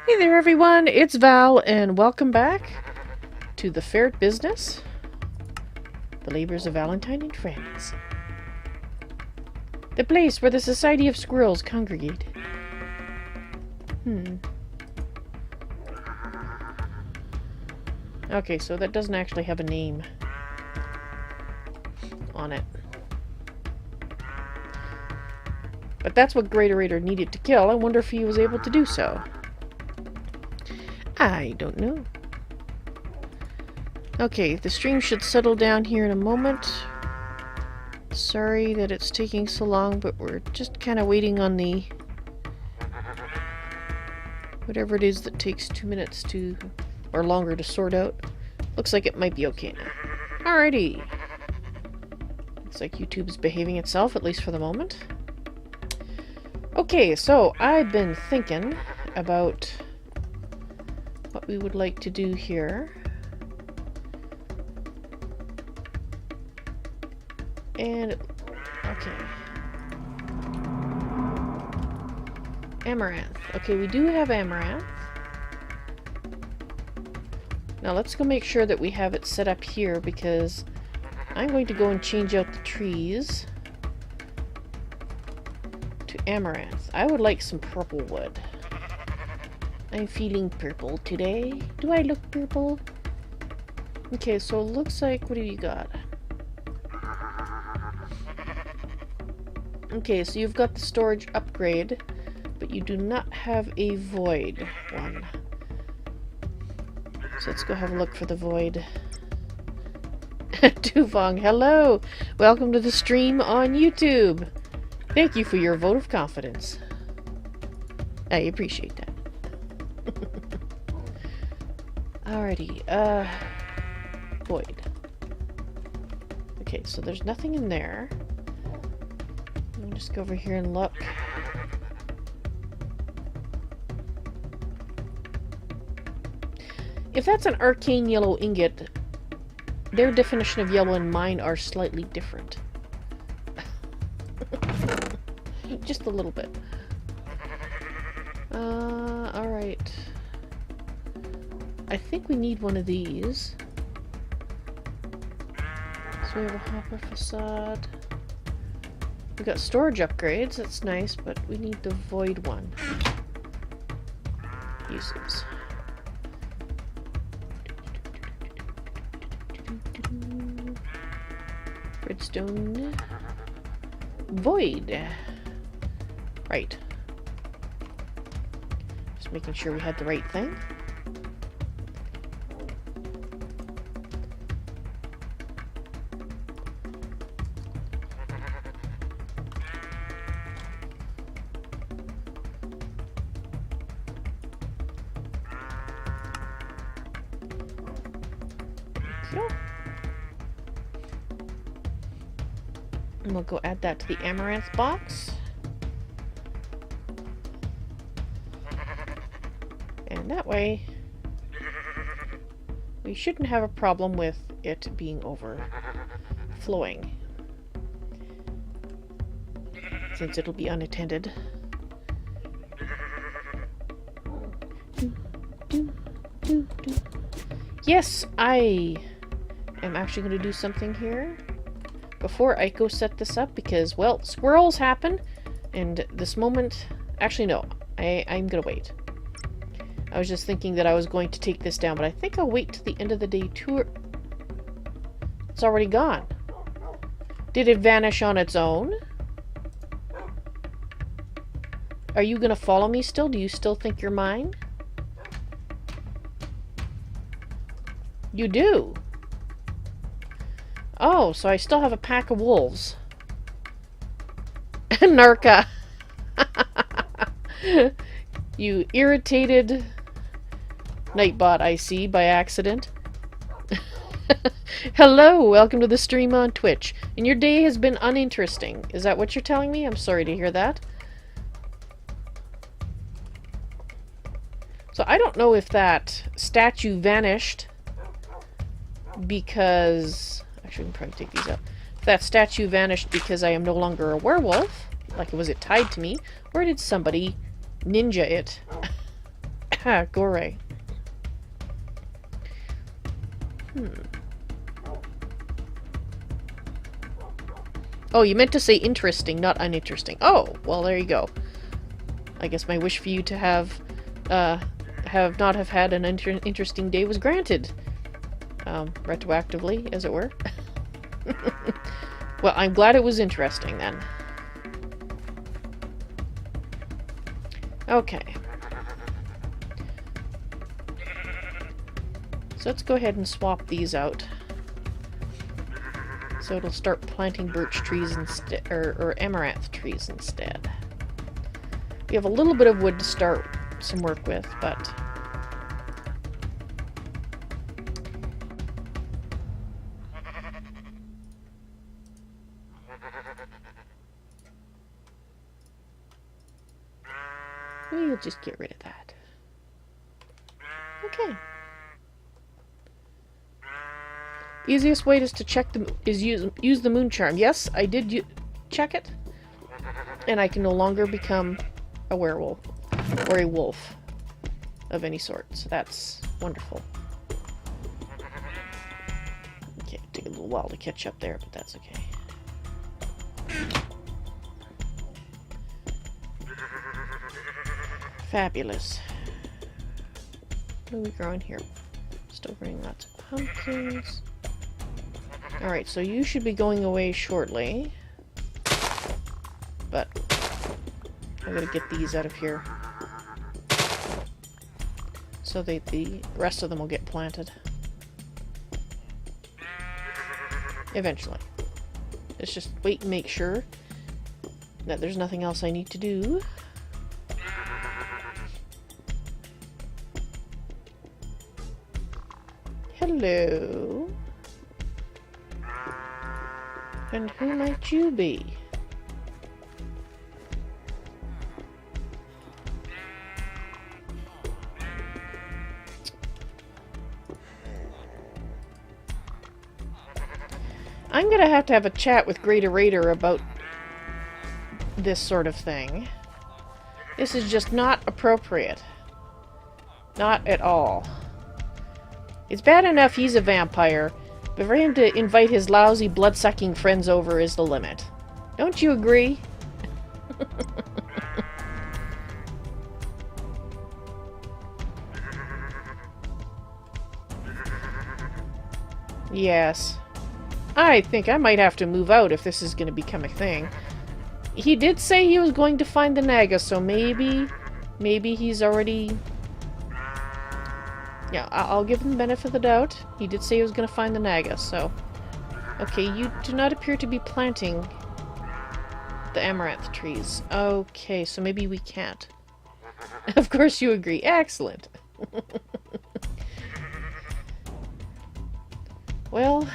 Hey there everyone, it's Val and welcome back to the Ferret business, the labors of Valentine and friends. The place where the Society of Squirrels congregate. Okay, so that doesn't actually have a name on it. But that's what Greatorator needed to kill. I wonder if he was able to do so. I don't know. Okay, the stream should settle down here in a moment. Sorry that it's taking so long, but we're just kind of waiting on the... whatever it is that takes 2 minutes to... or longer to sort out. Looks like it might be okay now. Alrighty. Looks like YouTube's behaving itself, at least for the moment. Okay, so I've been thinking about what we would like to do here. And, okay. Amaranth. Okay, we do have Amaranth. Now let's go make sure that we have it set up here, because I'm going to go and change out the trees to Amaranth. I would like some purple wood. I'm feeling purple today. Do I look purple? Okay, so it looks like, what do you got? Okay, so you've got the storage upgrade, but you do not have a void one. So let's go have a look for the void. Tuvong, hello! Welcome to the stream on YouTube! Thank you for your vote of confidence. I appreciate that. Alrighty, void. Okay, so there's nothing in there. Let me just go over here and look. If that's an arcane yellow ingot, their definition of yellow and mine are slightly different. Just a little bit. Alright. I think we need one of these. So we have a hopper facade. We got storage upgrades, that's nice, but we need the void one. Uses. Redstone. Void. Right. Just making sure we had the right thing. And we'll go add that to the Amaranth box. And that way, we shouldn't have a problem with it being overflowing, since it'll be unattended. Yes, I am actually going to do something here before I go set this up, because, well, squirrels happen, and this moment... Actually, no. I'm going to wait. I was just thinking that I was going to take this down, but I think I'll wait till the end of the day tour. It's already gone. Did it vanish on its own? Are you going to follow me still? Do you still think you're mine? You do? Oh, so I still have a pack of wolves. Narca. You irritated Nightbot, I see, by accident. Hello, welcome to the stream on Twitch. And your day has been uninteresting. Is that what you're telling me? I'm sorry to hear that. So I don't know if that statue vanished because... Actually, we can probably take these out. If that statue vanished because I am no longer a werewolf, like was it tied to me, or did somebody ninja it? Gore. Oh, you meant to say interesting, not uninteresting. Oh, well, there you go. I guess my wish for you to have not have had an interesting day was granted. Retroactively, as it were. Well, I'm glad it was interesting, then. Okay. So let's go ahead and swap these out. So it'll start planting birch trees instead, or amaranth trees instead. We have a little bit of wood to start some work with, but... we'll just get rid of that. Okay. Easiest way is to check use the moon charm. Yes, I did check it, and I can no longer become a werewolf or a wolf of any sort. So that's wonderful. Okay, take a little while to catch up there, but that's okay. Fabulous. What are we growing here? Still growing lots of pumpkins. Alright, so you should be going away shortly. But I'm gonna get these out of here. So that the rest of them will get planted. Eventually. Let's just wait and make sure that there's nothing else I need to do. Hello. And who might you be? I'm gonna have to have a chat with Greater Raider about this sort of thing. This is just not appropriate. Not at all. It's bad enough he's a vampire, but for him to invite his lousy blood-sucking friends over is the limit. Don't you agree? Yes. I think I might have to move out if this is going to become a thing. He did say he was going to find the Naga, so maybe he's already... Yeah, I'll give him the benefit of the doubt. He did say he was going to find the Naga, so... Okay, you do not appear to be planting the amaranth trees. Okay, so maybe we can't. Of course you agree. Excellent. Well...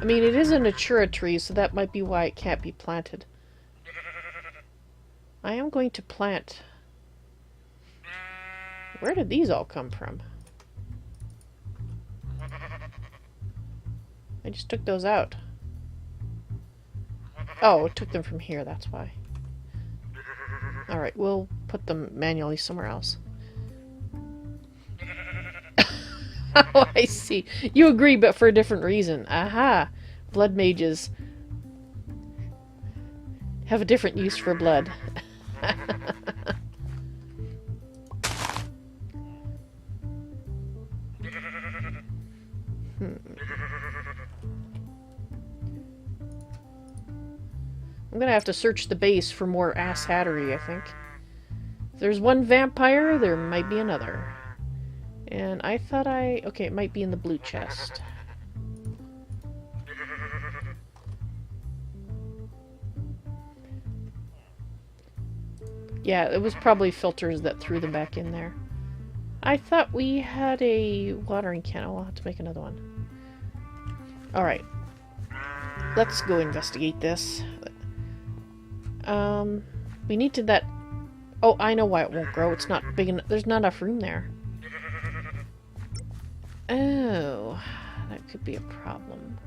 I mean, it is a Natura tree, so that might be why it can't be planted. I am going to plant... Where did these all come from? I just took those out. Oh, it took them from here, that's why. Alright, we'll put them manually somewhere else. Oh, I see. You agree, but for a different reason. Aha! Blood mages have a different use for blood. I'm gonna have to search the base for more asshattery, I think. If there's one vampire, there might be another. And I thought okay, it might be in the blue chest. Yeah, it was probably filters that threw them back in there. I thought we had a watering can. I'll have to make another one. Alright. Let's go investigate this. We need to that... Oh, I know why it won't grow. It's not big enough. There's not enough room there. Oh, that could be a problem.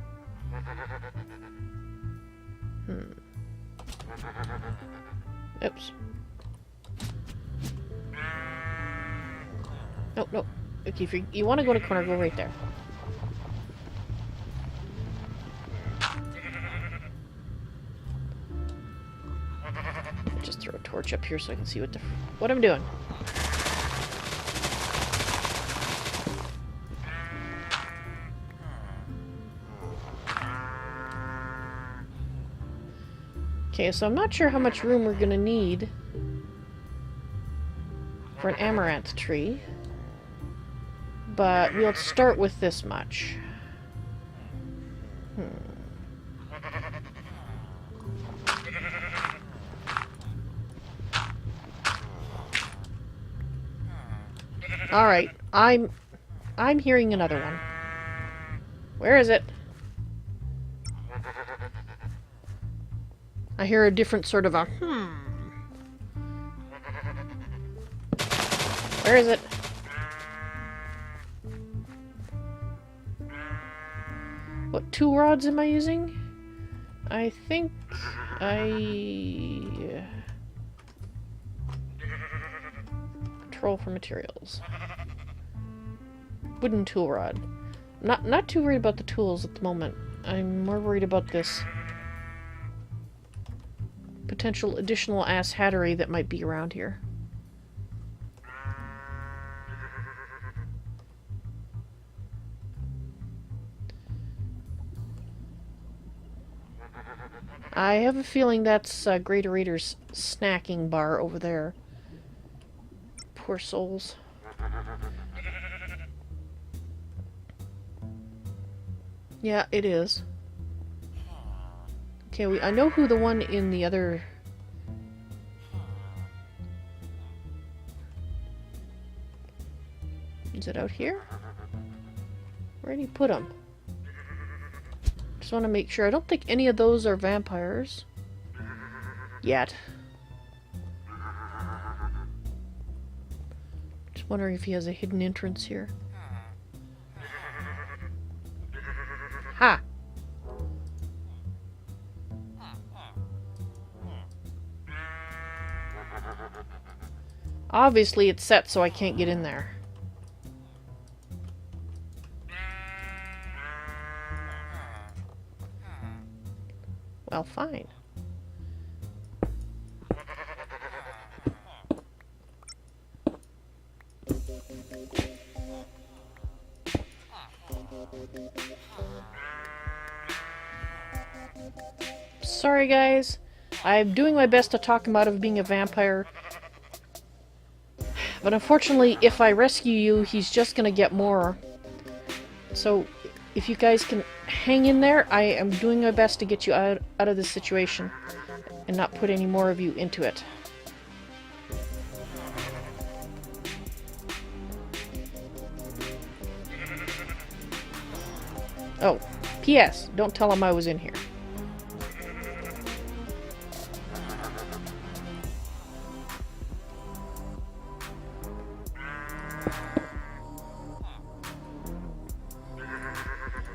Oops. No, no. Okay, if you want to go in a corner, go right there. Just throw a torch up here so I can see what I'm doing. Okay, so I'm not sure how much room we're gonna need for an Amaranth tree, but we'll start with this much. Alright, I'm hearing another one. Where is it? I hear a different sort of a Where is it? What 2 rods am I using? I think control for materials. Wooden tool rod. Not too worried about the tools at the moment. I'm more worried about this potential additional asshattery that might be around here. I have a feeling that's Greaterator's snacking bar over there. Poor souls. Yeah, it is. Okay, I know who the one in the other... Is it out here? Where did he put them? Just want to make sure. I don't think any of those are vampires. Yet. Just wondering if he has a hidden entrance here. Ha! Obviously it's set so I can't get in there. Well, fine. Sorry guys, I'm doing my best to talk him out of being a vampire. But unfortunately, if I rescue you, he's just gonna get more. So, if you guys can hang in there, I am doing my best to get you out of this situation and not put any more of you into it. Oh, P.S. Don't tell him I was in here.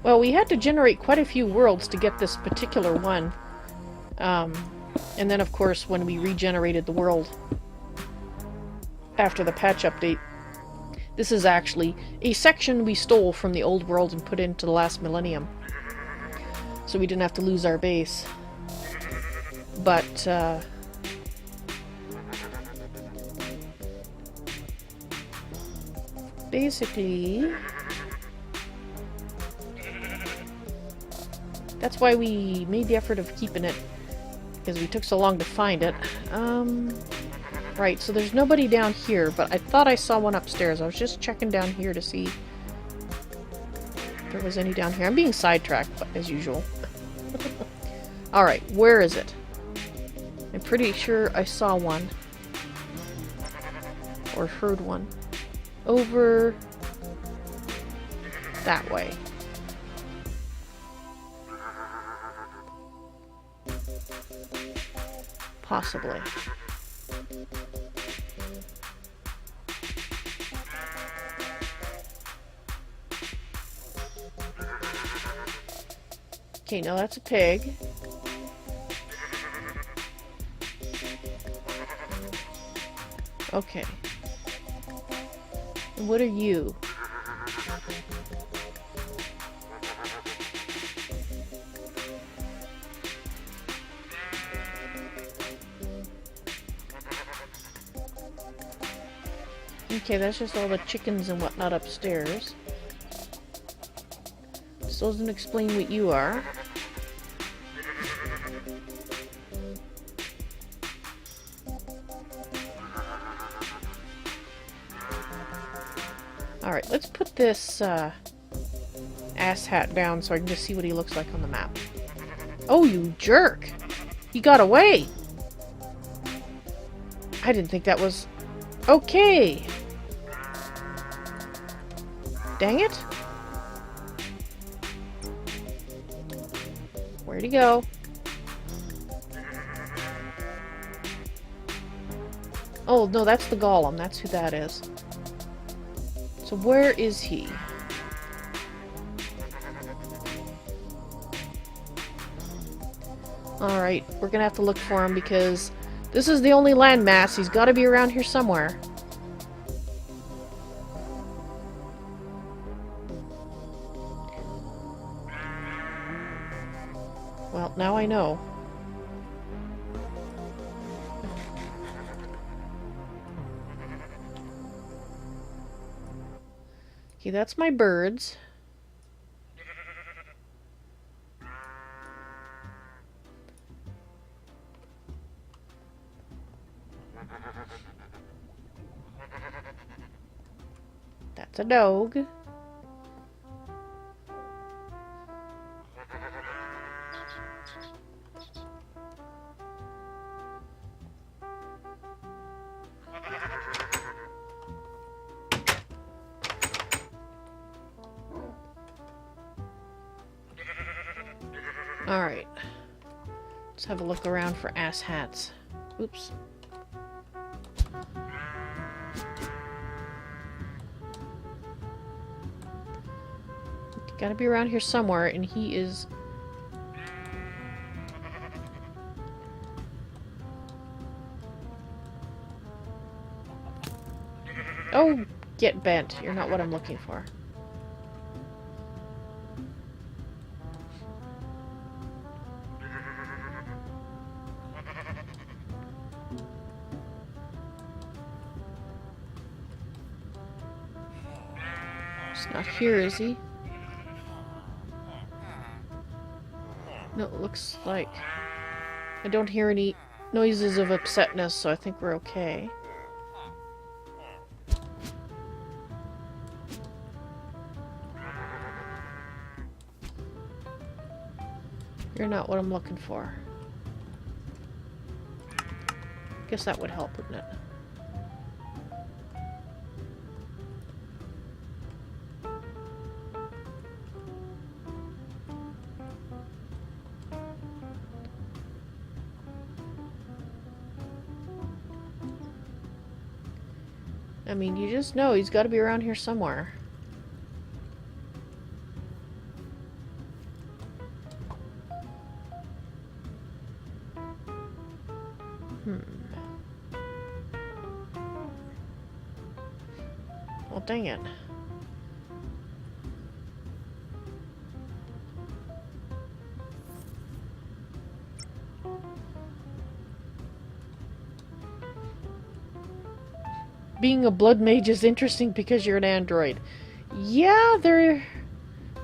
Well, we had to generate quite a few worlds to get this particular one. And then, of course, when we regenerated the world after the patch update, this is actually a section we stole from the old world and put into the last millennium. So we didn't have to lose our base. But, basically... That's why we made the effort of keeping it, because we took so long to find it. Right, so there's nobody down here, but I thought I saw one upstairs. I was just checking down here to see if there was any down here. I'm being sidetracked, as usual. Alright, where is it? I'm pretty sure I saw one. or heard one. Over that way. Possibly. Okay, now that's a pig. Okay. And what are you? Okay, that's just all the chickens and whatnot upstairs. This doesn't explain what you are. Alright, let's put this Asshat down so I can just see what he looks like on the map. Oh, you jerk! He got away! I didn't think that was... Okay! Dang it! Where'd he go? Oh, no, that's the golem. That's who that is. So where is he? Alright, we're gonna have to look for him because this is the only landmass. He's gotta be around here somewhere. Well, now I know. Okay, that's my birds. That's a dog. Alright. Let's have a look around for Ashats. Oops. Gotta be around here somewhere, and he is... Oh, get bent. You're not what I'm looking for. He's not here, is he? No, it looks like I don't hear any noises of upsetness, so I think we're okay. You're not what I'm looking for. Guess that would help, wouldn't it? I mean, you just know he's got to be around here somewhere. Well, dang it. Being a blood mage is interesting because you're an android. Yeah, there...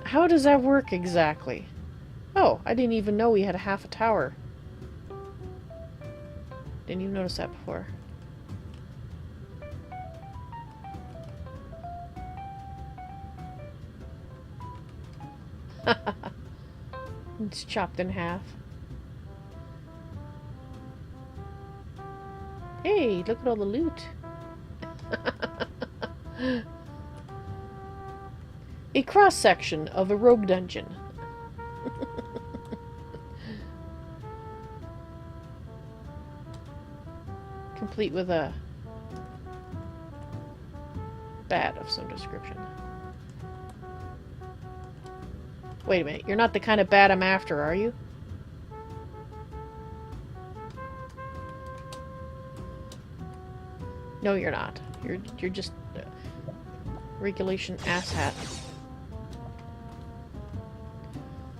How does that work exactly? Oh, I didn't even know we had half a tower. Didn't even notice that before. It's chopped in half. Hey, look at all the loot. A cross-section of a rogue dungeon. Complete with a bat of some description. Wait a minute, you're not the kind of bat I'm after, are you? No, you're not. You're just regulation asshat.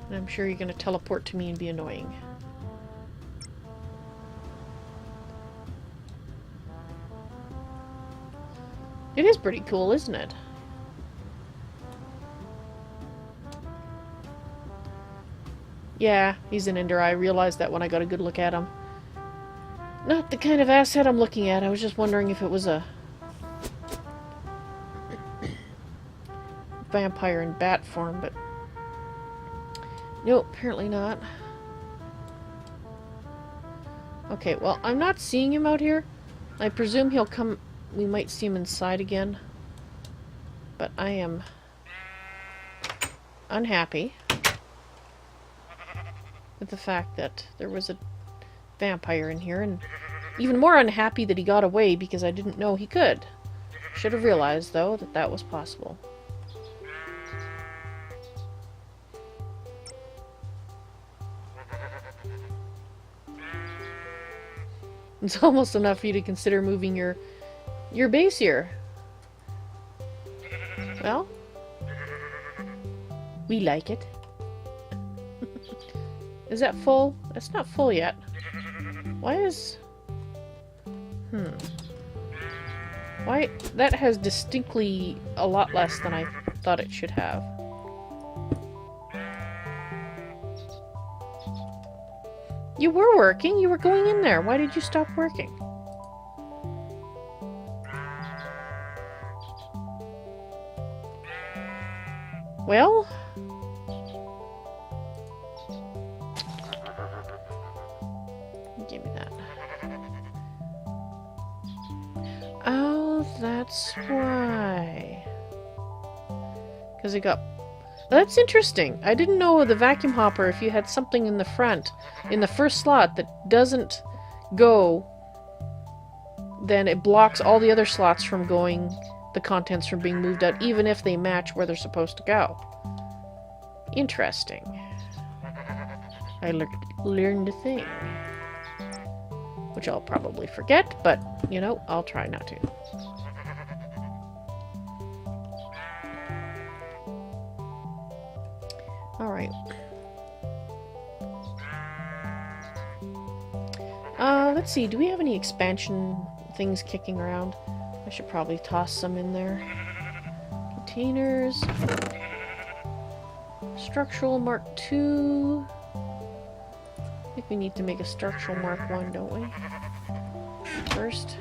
And I'm sure you're gonna teleport to me and be annoying. It is pretty cool, isn't it? Yeah, he's an ender. I realized that when I got a good look at him. Not the kind of asset I'm looking at. I was just wondering if it was a vampire in bat form, but no, apparently not. Okay, well, I'm not seeing him out here. I presume he'll come. We might see him inside again. But I am unhappy with the fact that there was a vampire in here, and even more unhappy that he got away because I didn't know he could. Should have realized, though, that that was possible. It's almost enough for you to consider moving your base here. Well, we like it. Is that full? It's not full yet. Why is... Why... That has distinctly a lot less than I thought it should have. You were working. You were going in there. Why did you stop working? Well... Give me that. Oh, that's why. Because it got... That's interesting. I didn't know the vacuum hopper, if you had something in the front, in the first slot that doesn't go, then it blocks all the other slots from going, the contents from being moved out, even if they match where they're supposed to go. Interesting. I learned a thing. Which I'll probably forget, but, you know, I'll try not to. Alright. Let's see, do we have any expansion things kicking around? I should probably toss some in there. Containers. Structural Mark II. I think we need to make a structural Mark I, don't we? First.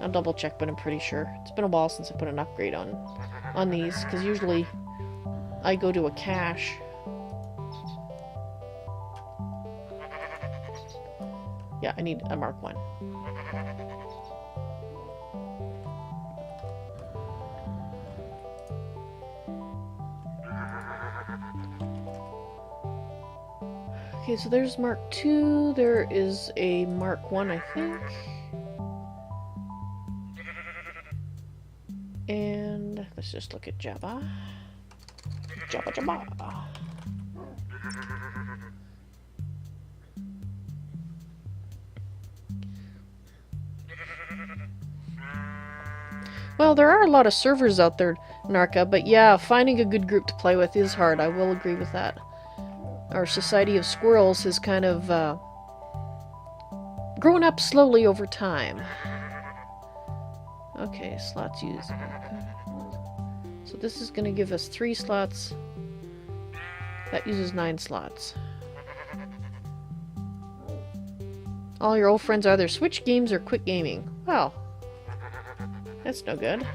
I'll double check, but I'm pretty sure. It's been a while since I put an upgrade on these, because usually I go to a cache. Yeah, I need a Mark I. Okay, so there's Mark II. There is a Mark I, I think. And let's just look at Java. Java. Well, there are a lot of servers out there, Narca, but yeah, finding a good group to play with is hard. I will agree with that. Our society of squirrels has kind of grown up slowly over time. Okay, slots used. So this is going to give us 3 slots. That uses 9 slots. All your old friends either switch games or quit gaming. Well, that's no good.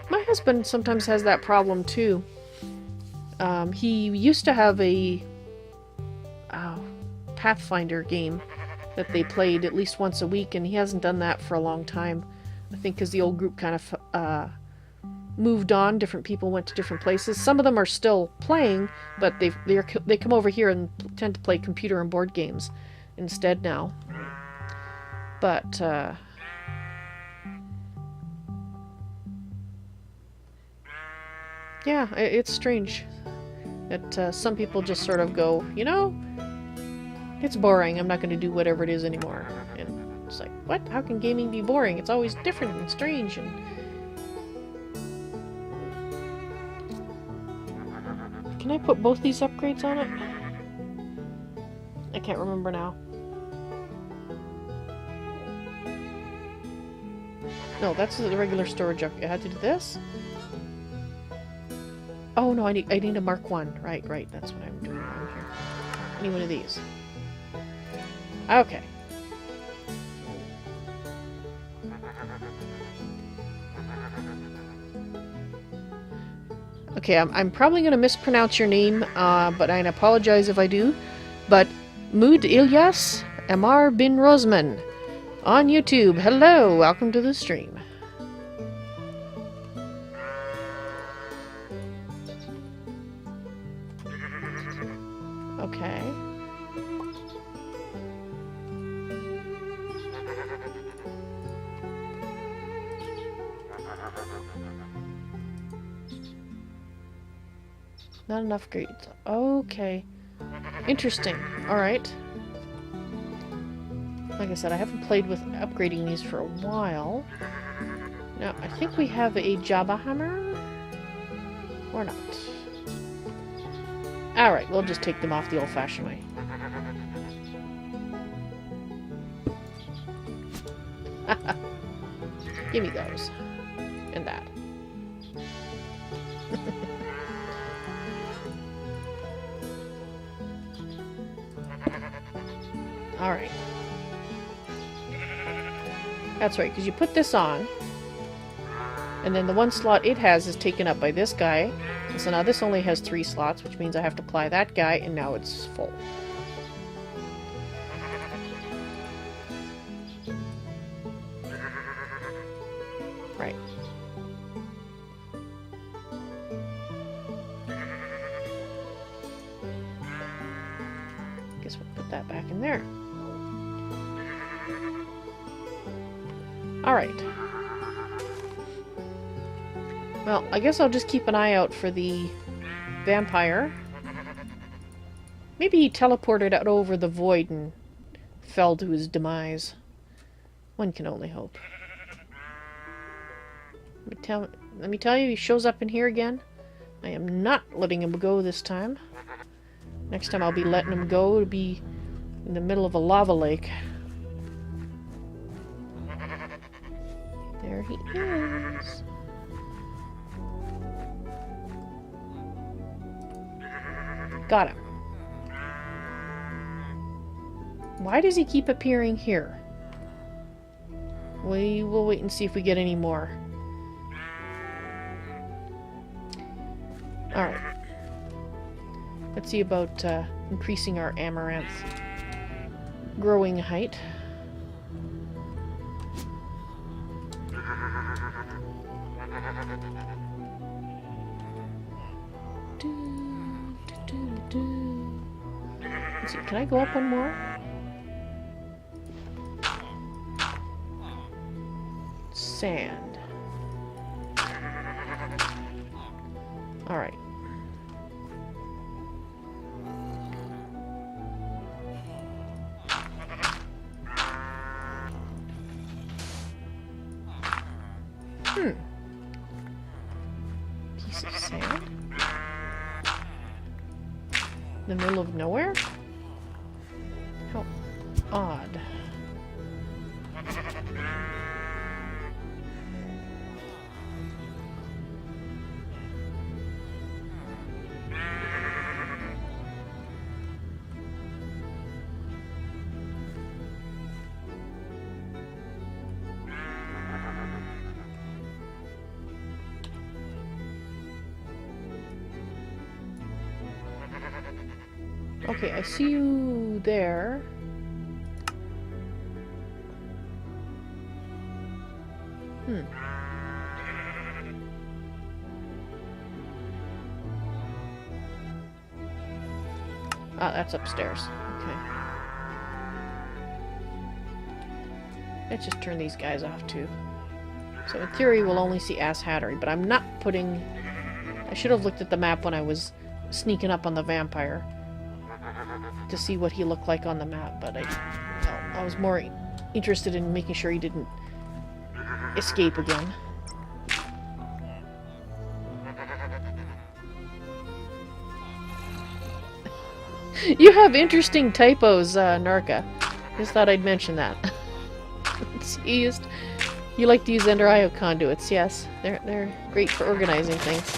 My husband sometimes has that problem too. He used to have a Pathfinder game that they played at least once a week, and he hasn't done that for a long time. I think because the old group kind of moved on. Different people went to different places. Some of them are still playing, but they come over here and tend to play computer and board games instead now. But yeah, it's strange that some people just sort of go, you know, it's boring, I'm not going to do whatever it is anymore. And it's like, what? How can gaming be boring? It's always different and strange. And can I put both these upgrades on it? I can't remember now. No, that's the regular storage upgrade. I had to do this? Oh no, I need to mark one. Right, that's what I'm doing wrong here. I need one of these. Okay. Okay, I'm probably going to mispronounce your name, but I apologize if I do. But Mood Ilyas Amar bin Rosman on YouTube. Hello, welcome to the stream. Okay. Not enough grades. Okay. Interesting. Alright. Like I said, I haven't played with upgrading these for a while. Now, I think we have a Jabba hammer. Or not. Alright, we'll just take them off the old-fashioned way. Give me those. And that. Alright. That's right, because you put this on, and then the one slot it has is taken up by this guy. And so now this only has 3 slots, which means I have to apply that guy, and now it's full. Right. Guess we'll put that back in there. Alright. Well, I guess I'll just keep an eye out for the vampire. Maybe he teleported out over the void and fell to his demise. One can only hope. Let me tell you, he shows up in here again. I am not letting him go this time. Next time I'll be letting him go to be in the middle of a lava lake. There he is. Got him. Why does he keep appearing here? We will wait and see if we get any more. Alright. Let's see about increasing our Amaranth growing height. Let's see, can I go up one more? Sand. Alright. Piece of sand? In the middle of nowhere? How odd. Okay, I see you there. Ah, that's upstairs. Okay. Let's just turn these guys off too. So in theory we'll only see Asshattery, but I'm not putting... I should have looked at the map when I was sneaking up on the vampire to see what he looked like on the map, but I was more interested in making sure he didn't escape again. You have interesting typos, Narka. Just thought I'd mention that. You like to use Ender IO conduits, yes. They're great for organizing things.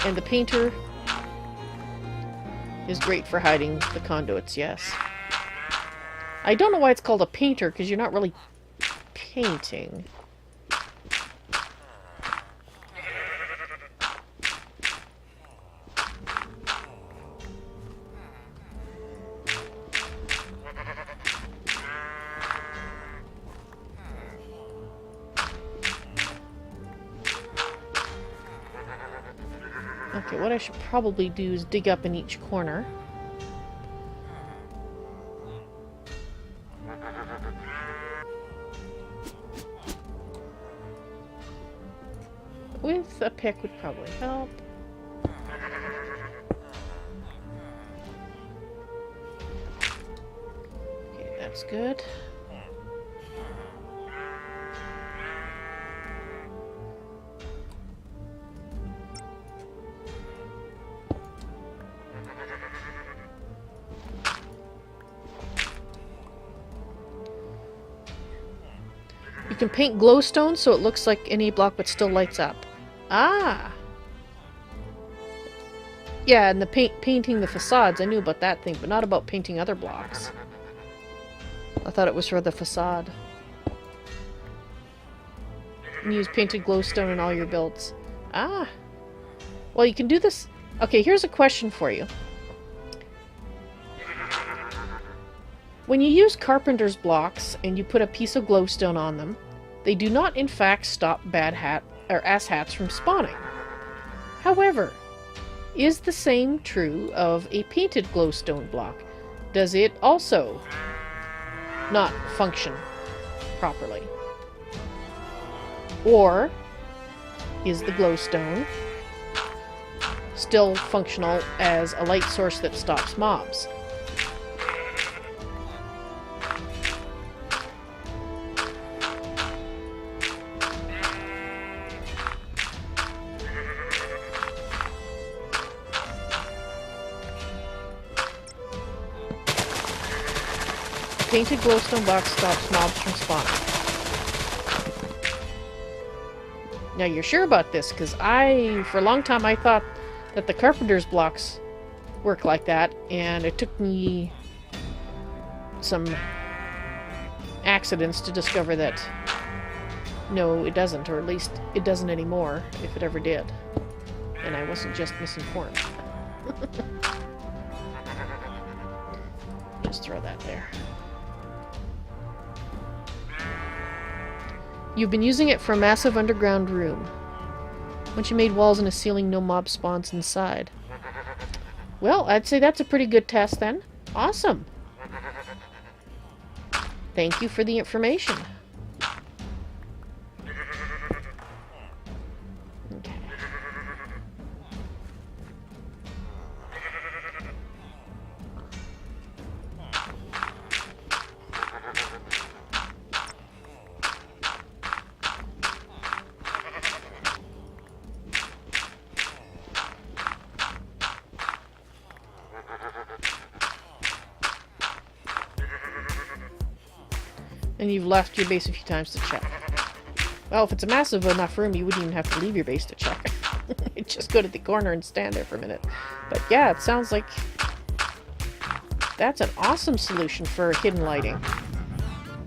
And the painter is great for hiding the conduits, yes. I don't know why it's called a painter, because you're not really painting. Okay, what I should probably do is dig up in each corner. With a pick would probably help. Okay, that's good. You can paint glowstone so it looks like any block but still lights up. Ah! Yeah, and the painting the facades, I knew about that thing, but not about painting other blocks. I thought it was for the facade. You use painted glowstone in all your builds. Ah! Well, you can do this... Okay, here's a question for you. When you use carpenter's blocks and you put a piece of glowstone on them, they do not in fact stop asshats from spawning. However, is the same true of a painted glowstone block? Does it also not function properly? Or is the glowstone still functional as a light source that stops mobs? Painted glowstone box stops mobs from spawning. Now you're sure about this, because for a long time I thought that the carpenter's blocks work like that, and it took me some accidents to discover that no, it doesn't, or at least it doesn't anymore, if it ever did. And I wasn't just misinformed. Just throw that there. You've been using it for a massive underground room. Once you made walls and a ceiling, no mob spawns inside. Well, I'd say that's a pretty good test then. Awesome. Thank you for the information. Okay. And you've left your base a few times to check. Well, if it's a massive enough room, you wouldn't even have to leave your base to check. You'd just go to the corner and stand there for a minute. But yeah, it sounds like that's an awesome solution for hidden lighting.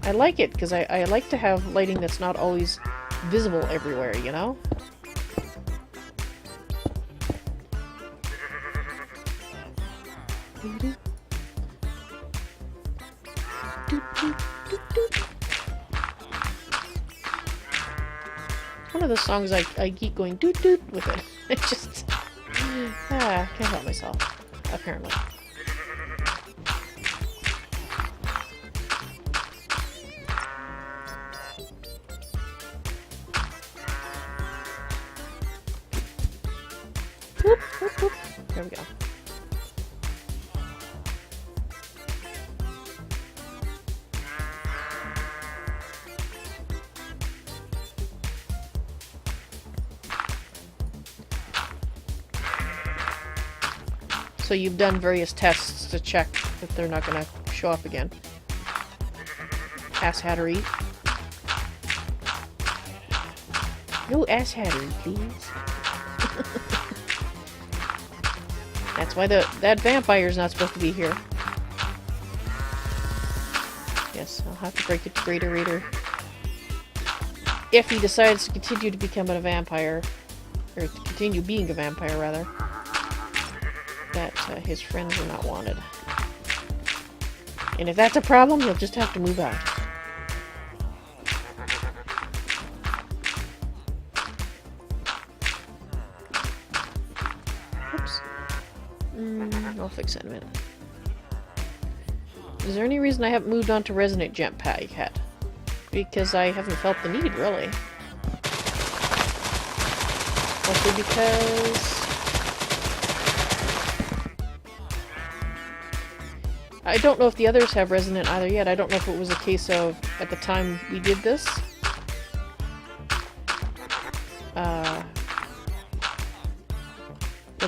I like it, because I like to have lighting that's not always visible everywhere, you know? Doo-doo. Doot, doot, doot, doot. One of the songs I keep going doot doot with it. It just can't help myself, apparently. Whoop, whoop, whoop. There we go. So you've done various tests to check that they're not going to show up again. Asshattery. No asshattery, please. That's why that vampire's not supposed to be here. Yes, I'll have to break it to Greater Raider. If he decides to continue to become a vampire, or to continue being a vampire, rather, that his friends are not wanted. And if that's a problem, he'll just have to move out. Oops. I'll fix that in a minute. Is there any reason I haven't moved on to resonant jetpack yet? Because I haven't felt the need, really. Mostly because I don't know if the others have resonant either yet. I don't know if it was a case of, at the time we did this,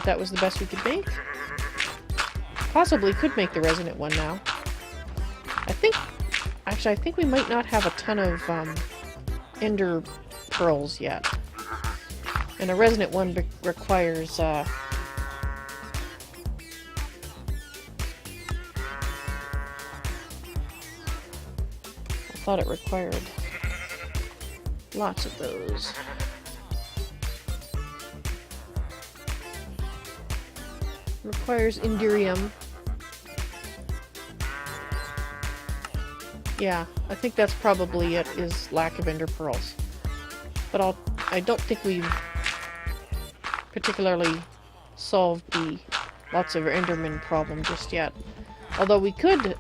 that was the best we could make. Possibly could make the resonant one now. Actually, I think we might not have a ton of ender pearls yet. And a resonant one requires I thought it required lots of those. Requires Indirium. Yeah, I think that's probably it, is lack of ender pearls. But I don't think we've particularly solved the lots of enderman problem just yet. Although we could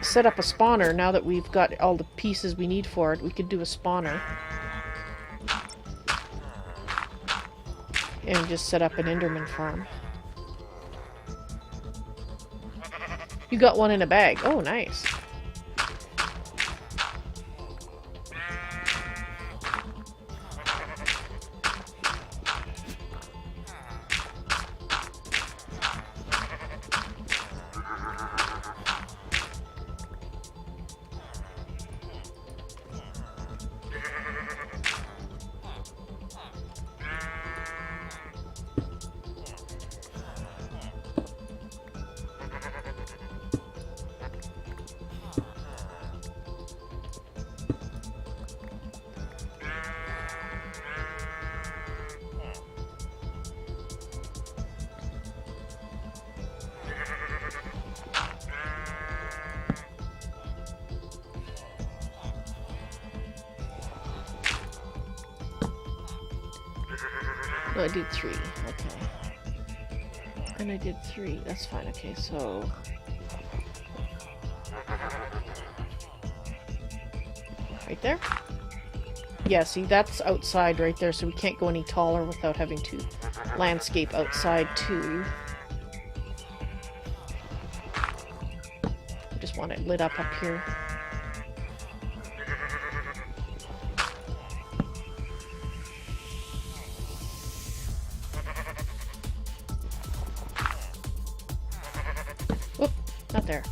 set up a spawner now that we've got all the pieces we need for it. We could do a spawner. And just set up an Enderman Farm. You got one in a bag. Oh, nice. No, I did 3. Okay. And I did 3. That's fine. Okay, so right there? Yeah, see, that's outside right there, so we can't go any taller without having to landscape outside too. I just want it lit up here. Whoop, not there.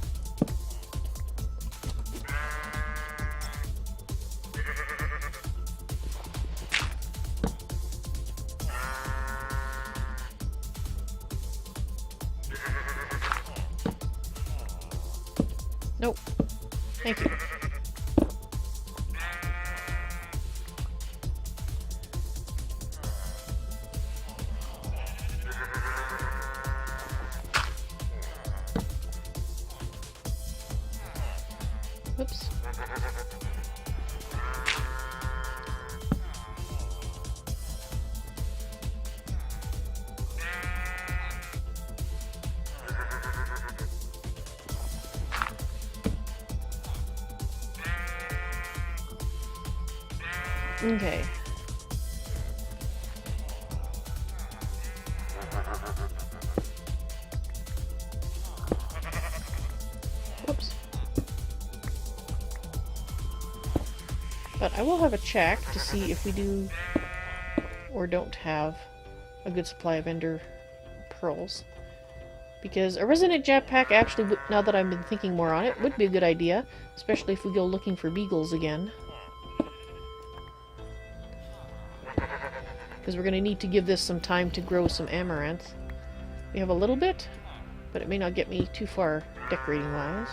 Nope. Thank you. Whoops. Okay. Whoops. But I will have a check to see if we do or don't have a good supply of ender pearls. Because a resonant jetpack actually, now that I've been thinking more on it, would be a good idea. Especially if we go looking for beagles again. Because we're going to need to give this some time to grow some amaranth. We have a little bit, but it may not get me too far decorating-wise.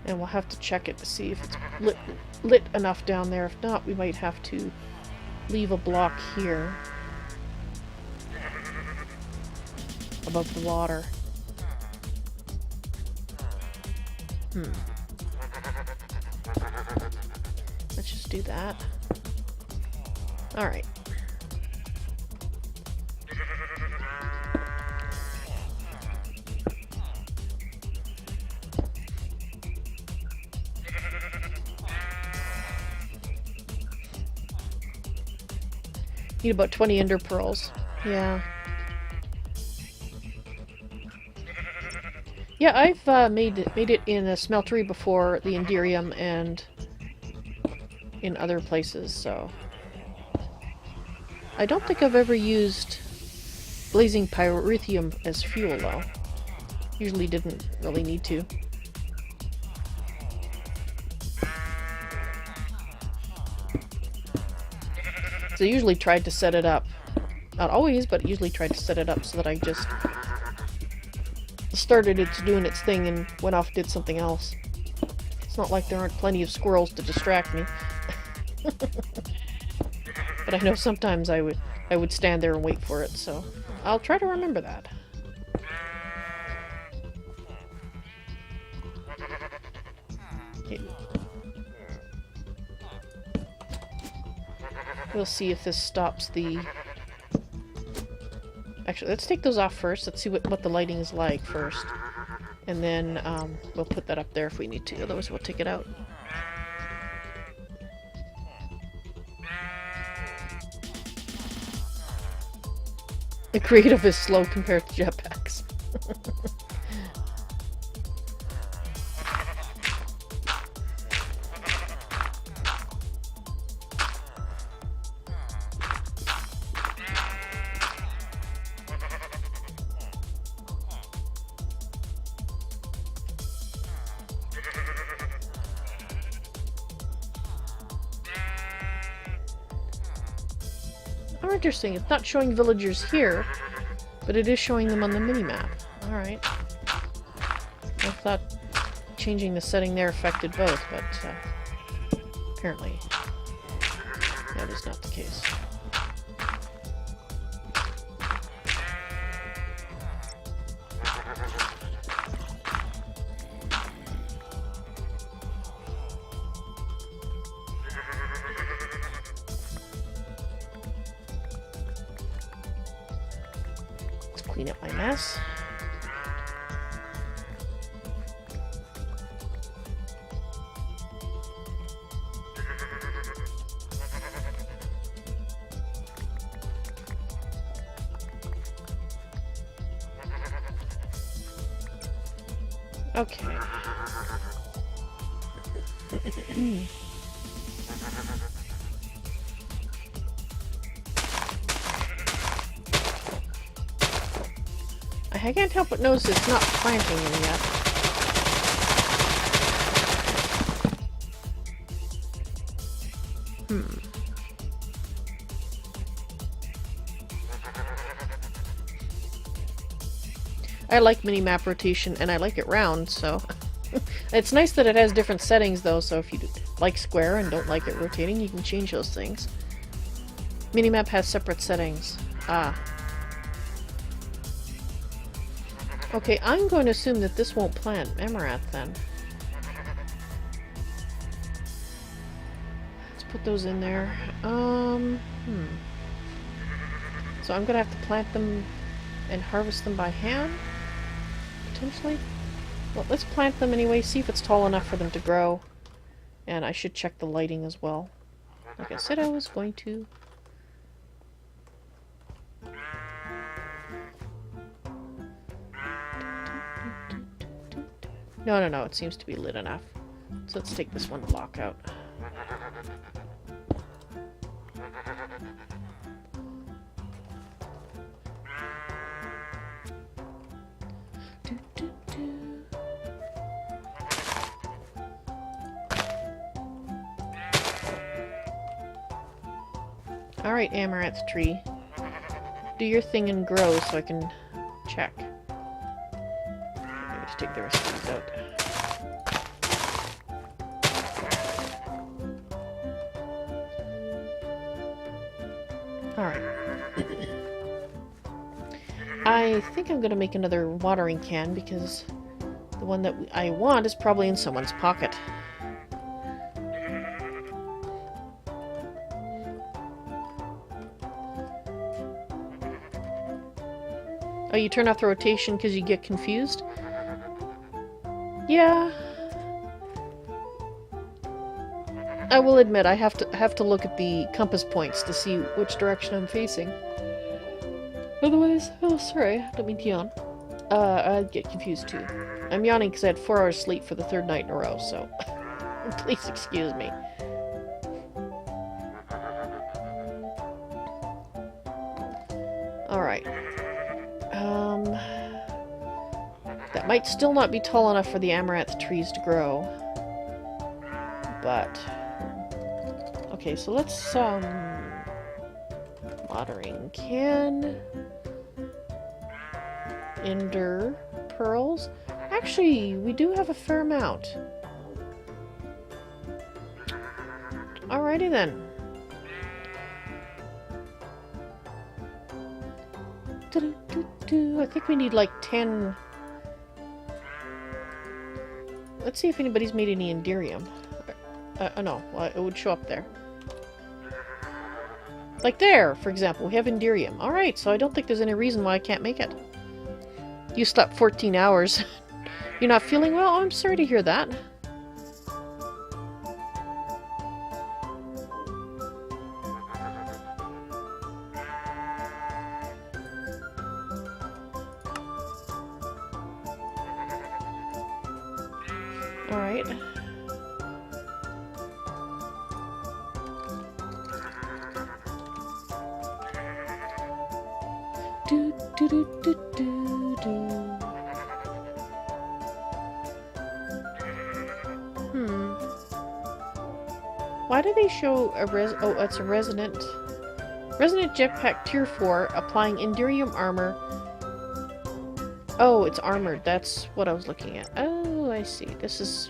And we'll have to check it to see if it's lit enough down there. If not, we might have to leave a block here above the water. Let's just do that. Alright. Need about 20 ender pearls. Yeah. Yeah, I've made it in a smeltery before, the Enderium, and in other places, so... I don't think I've ever used blazing pyrotheum as fuel, though. Usually didn't really need to. So I usually tried to set it up. Not always, but usually tried to set it up so that I just started it doing its thing and went off and did something else. It's not like there aren't plenty of squirrels to distract me. But I know sometimes I would stand there and wait for it, so I'll try to remember that. We'll see if this stops the... Actually, let's take those off first. Let's see what the lighting is like first. And then we'll put that up there if we need to. Otherwise, we'll take it out. The creative is slow compared to jetpacks. Oh, interesting. It's not showing villagers here, but it is showing them on the mini-map. Alright. I thought changing the setting there affected both, but apparently that is not the case. Clean up my mess. Okay. I can't help but notice it's not planting in yet. I like mini-map rotation, and I like it round, so... It's nice that it has different settings, though, so if you like square and don't like it rotating, you can change those things. Minimap has separate settings. Ah. Okay, I'm going to assume that this won't plant Amaranth then. Let's put those in there. So I'm gonna have to plant them and harvest them by hand, potentially. Well, let's plant them anyway, see if it's tall enough for them to grow. And I should check the lighting as well. Like I said I was going to. No, it seems to be lit enough. So let's take this one block out. Alright, Amaranth Tree. Do your thing and grow so I can check. Let me just take the rest of these out. Alright. I think I'm going to make another watering can because the one that I want is probably in someone's pocket. Oh, you turn off the rotation because you get confused? Yeah. I will admit I have to look at the compass points to see which direction I'm facing. Otherwise, oh sorry, I don't mean to yawn. I'd get confused too. I'm yawning because I had 4 hours sleep for the 3rd night in a row, so please excuse me. Alright. That might still not be tall enough for the amaranth trees to grow. But... okay, so let's, watering can... Ender pearls. Actually, we do have a fair amount. Alrighty then. I think we need like 10... Let's see if anybody's made any Enderium. No, well, it would show up there. Like there, for example, we have Enderium. Alright, so I don't think there's any reason why I can't make it. You slept 14 hours. You're not feeling well? Oh, I'm sorry to hear that. Alright. Why do they show a oh, it's a resonant jetpack tier 4 applying Enderium armor. Oh, it's armored. That's what I was looking at. Oh, I see. This is...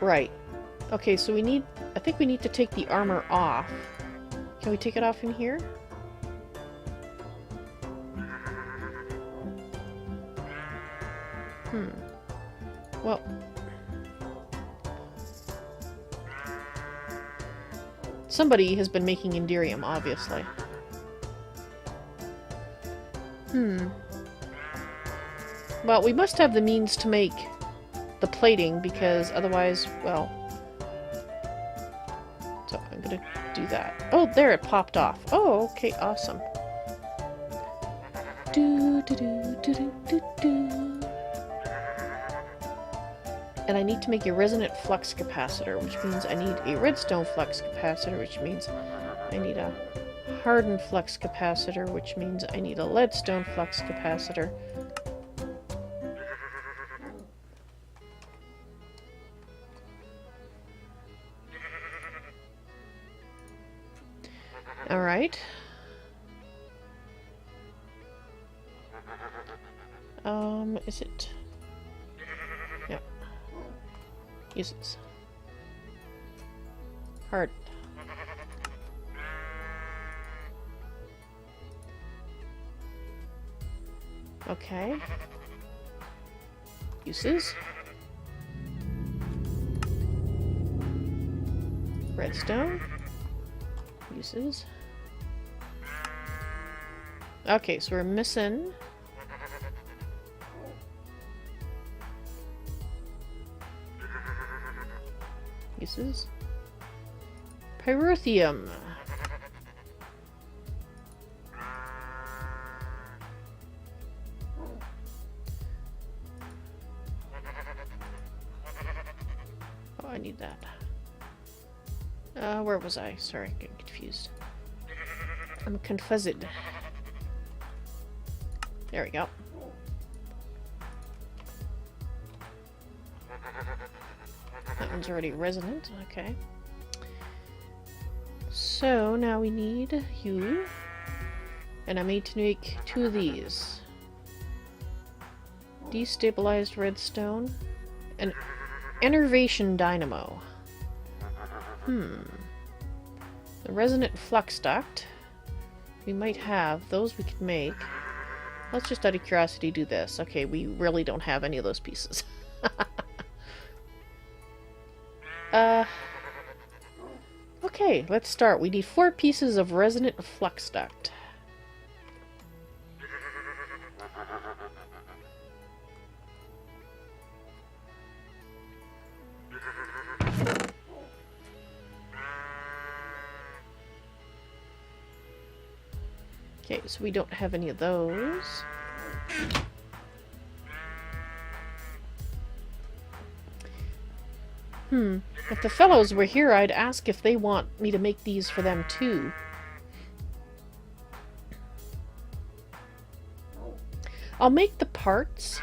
right. Okay, so we need... I think we need to take the armor off. Can we take it off in here? Well... somebody has been making Enderium, obviously. Well, we must have the means to make the plating, because otherwise, well... so, I'm gonna do that. Oh, there, it popped off. Oh, okay, awesome. And I need to make a resonant flux capacitor, which means I need a redstone flux capacitor, which means I need a hardened flux capacitor, which means I need a leadstone flux capacitor. Alright. Is it? Yeah. Uses. Hard. Okay. Uses. Redstone. Uses. Okay, so we're missing... Uses. Pyrotheum. Oh, I need that. Where was I? Sorry, I'm getting confused. I'm confused. There we go. That one's already resonant. Okay. So now we need you. And I need to make 2 of these. Destabilized redstone. An enervation dynamo. The resonant flux duct. We might have. Those we could make. Let's just out of curiosity do this. Okay, we really don't have any of those pieces. Okay, let's start. We need 4 pieces of resonant flux duct. Okay, so we don't have any of those. If the fellows were here, I'd ask if they want me to make these for them too. I'll make the parts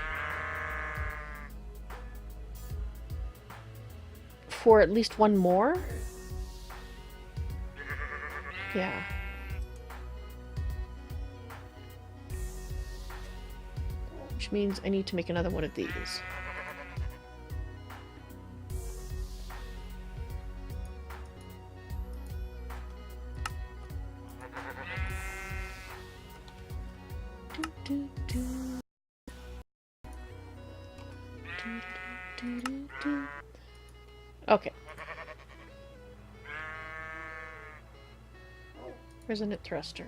for at least one more. Yeah. Which means I need to make another one of these. Okay. Resonant thruster.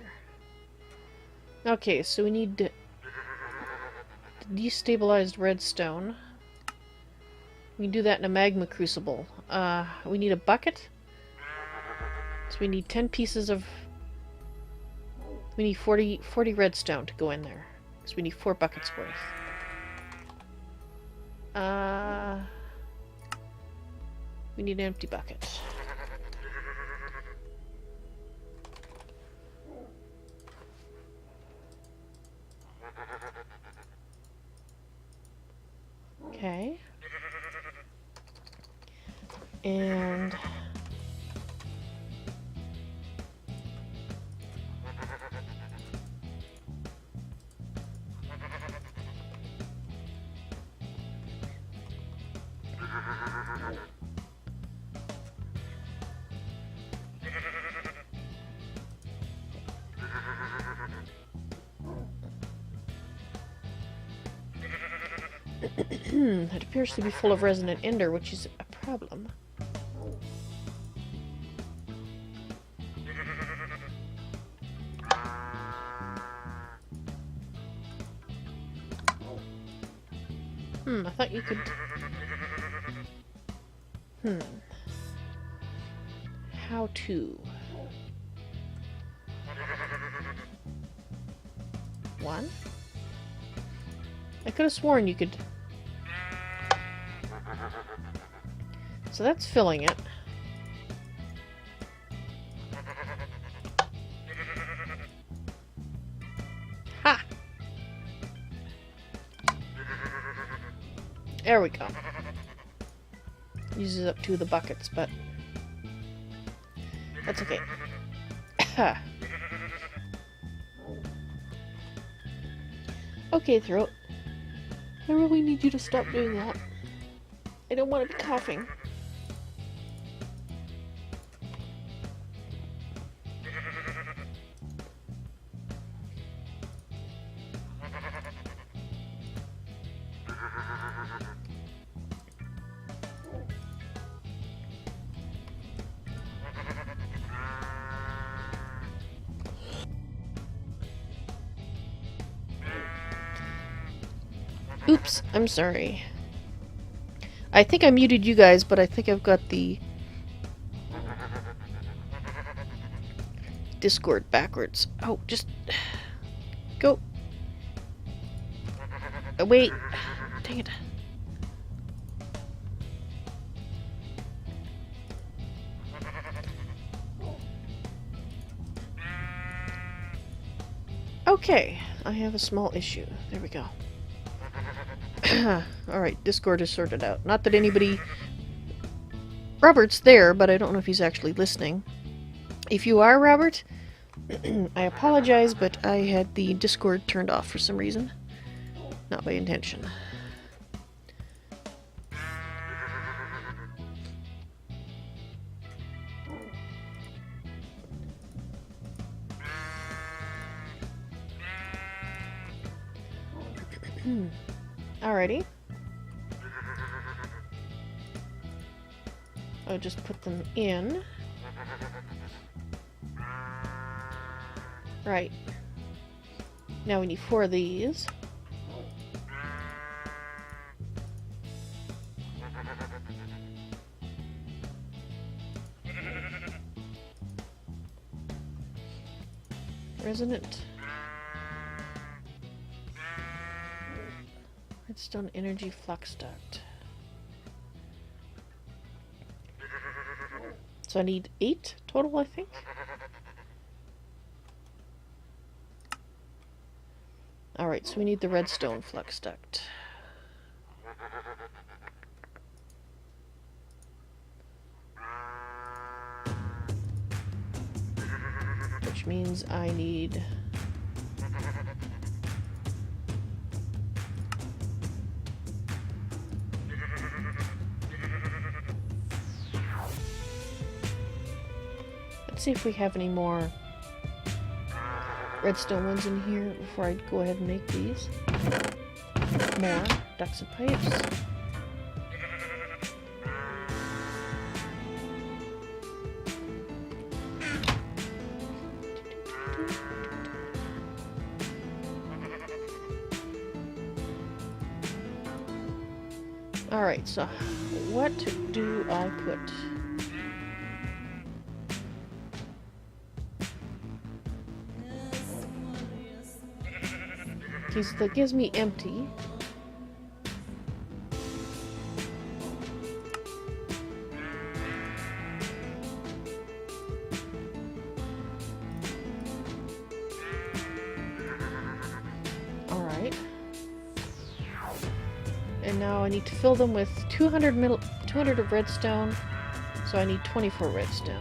Okay, so we need destabilized redstone. We can do that in a magma crucible. We need a bucket. So we need 10 pieces of... We need 40 redstone to go in there. So we need 4 buckets worth. We need an empty bucket. Okay. And... it appears to be full of resonant ender, which is a problem. I thought you could... How to... 1? I could have sworn you could... So that's filling it. Ha! There we go. Uses up 2 of the buckets, but that's okay. Ha! Okay, Throat. I really need you to stop doing that. I don't want to be coughing. Oops, I'm sorry. I think I muted you guys, but I think I've got the Discord backwards. Oh, just go. Wait. Dang it. Okay, I have a small issue. There we go. Alright, Discord is sorted out. Not that anybody... Robert's there, but I don't know if he's actually listening. If you are, Robert, I apologize, but I had the Discord turned off for some reason. Not by intention. Alrighty. I'll just put them in. Right. Now we need 4 of these. Resonant. Redstone energy flux duct. So I need 8 total, I think. Alright, so we need the redstone flux duct. Which means I need... Let's see if we have any more redstone ones in here before I go ahead and make these. More ducts and pipes. Alright, so what do I put? That gives me empty. Alright. And now I need to fill them with 200 of redstone, so I need 24 redstone.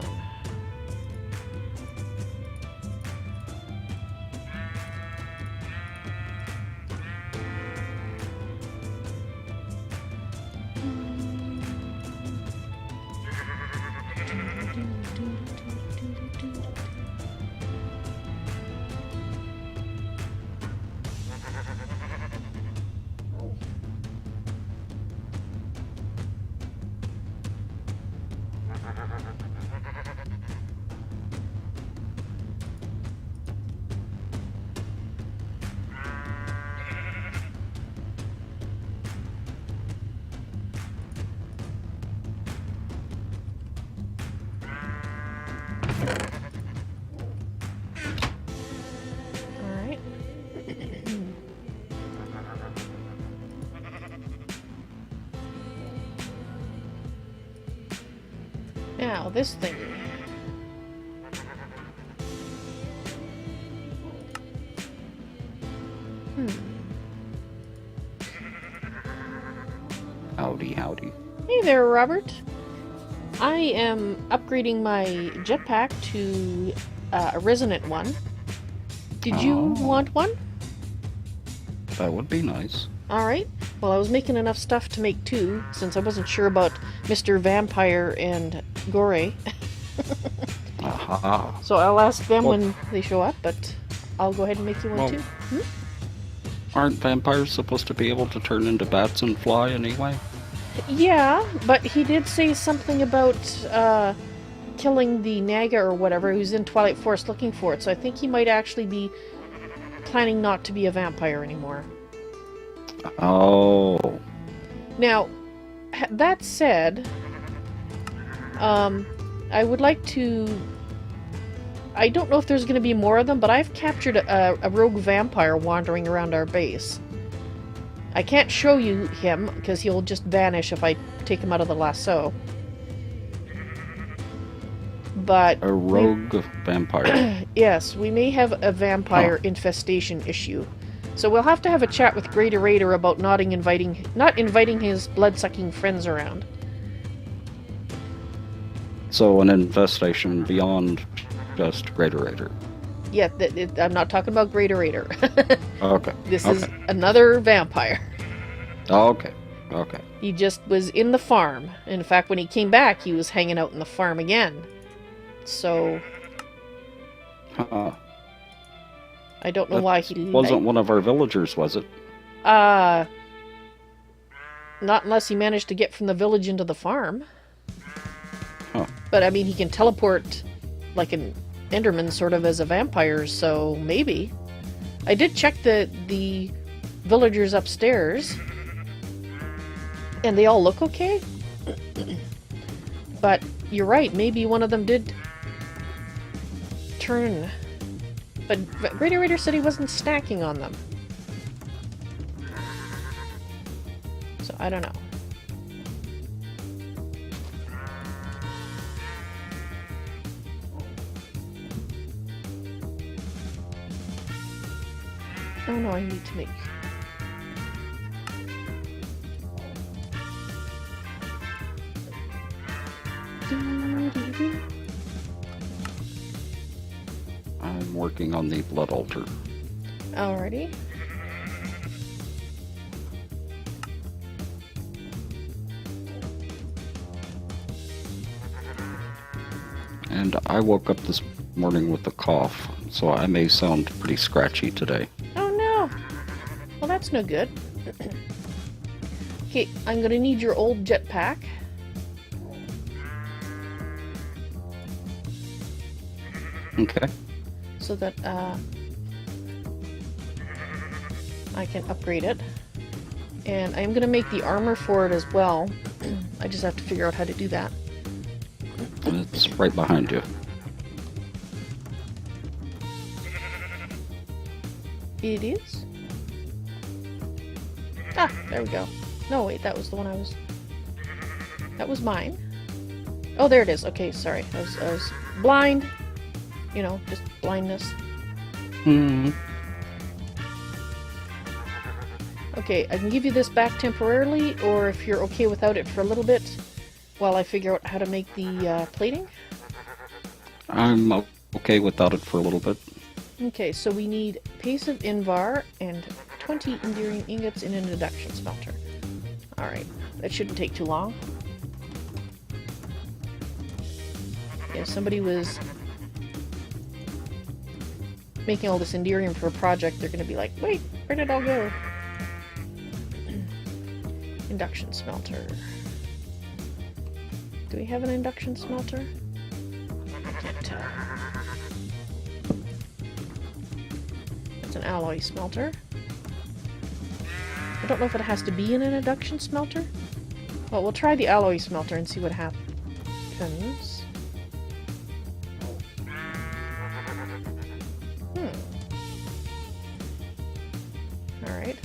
Now, this thing. Howdy, howdy. Hey there, Robert. I am upgrading my jetpack to a resonant one. Did you want one? That would be nice. Alright. Well, I was making enough stuff to make 2, since I wasn't sure about Mr. Vampire and Gore. Aha. So I'll ask them when they show up, but I'll go ahead and make you one too. Aren't vampires supposed to be able to turn into bats and fly anyway? Yeah, but he did say something about killing the Naga or whatever who's in Twilight Forest looking for it, so I think he might actually be planning not to be a vampire anymore. Oh. Now, that said, I would like to... I don't know if there's going to be more of them, but I've captured a rogue vampire wandering around our base. I can't show you him, because he'll just vanish if I take him out of the lasso. But... A rogue vampire. Yes, we may have a vampire infestation issue. So we'll have to have a chat with Greater about not inviting his blood-sucking friends around. So an infestation beyond just Greater. Yeah, I'm not talking about Greater. Okay. This is another vampire. Okay. He just was in the farm. In fact, when he came back, he was hanging out in the farm again. So... I don't know why he... Wasn't one of our villagers, was it? Not unless he managed to get from the village into the farm. Huh. But, I mean, he can teleport like an Enderman, sort of, as a vampire, so maybe. I did check the villagers upstairs, and they all look okay. But you're right, maybe one of them did turn... But Greater said he wasn't snacking on them. So, I don't know. Oh no, I need to make... I'm working on the blood altar. Alrighty. And I woke up this morning with a cough, so I may sound pretty scratchy today. Oh no! Well, that's no good. Okay, I'm gonna need your old jetpack. Okay. So that I can upgrade it. And I'm gonna make the armor for it as well. I just have to figure out how to do that. It's right behind you. It is? Ah, there we go. No, wait, that was the one I was... That was mine. Oh, there it is. Okay, sorry. I was blind. You know, just blindness. Okay, I can give you this back temporarily, or if you're okay without it for a little bit, while I figure out how to make the plating. I'm okay without it for a little bit. Okay, so we need paste of Invar and 20 endearing ingots in an induction smelter. Alright, that shouldn't take too long. If somebody was making all this endearing for a project, they're gonna be like, wait, where did it all go? Induction smelter. Do we have an induction smelter? I can't tell. It's an alloy smelter. I don't know if it has to be in an induction smelter. Well, we'll try the alloy smelter and see what happens. Alright.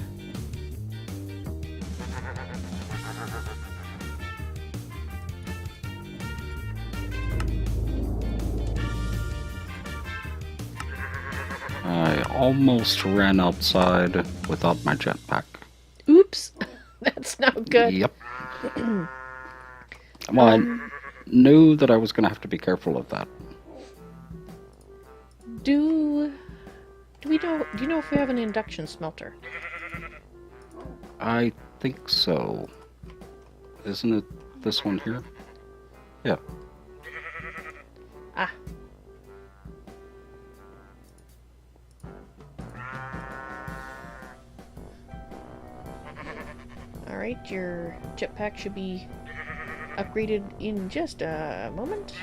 I almost ran outside without my jetpack. Oops! That's not good. Yep. Well, I knew that I was going to have to be careful of that. Do you know if we have an induction smelter? I think so. Isn't it this one here? Yeah. Ah. Alright, your jetpack should be upgraded in just a moment.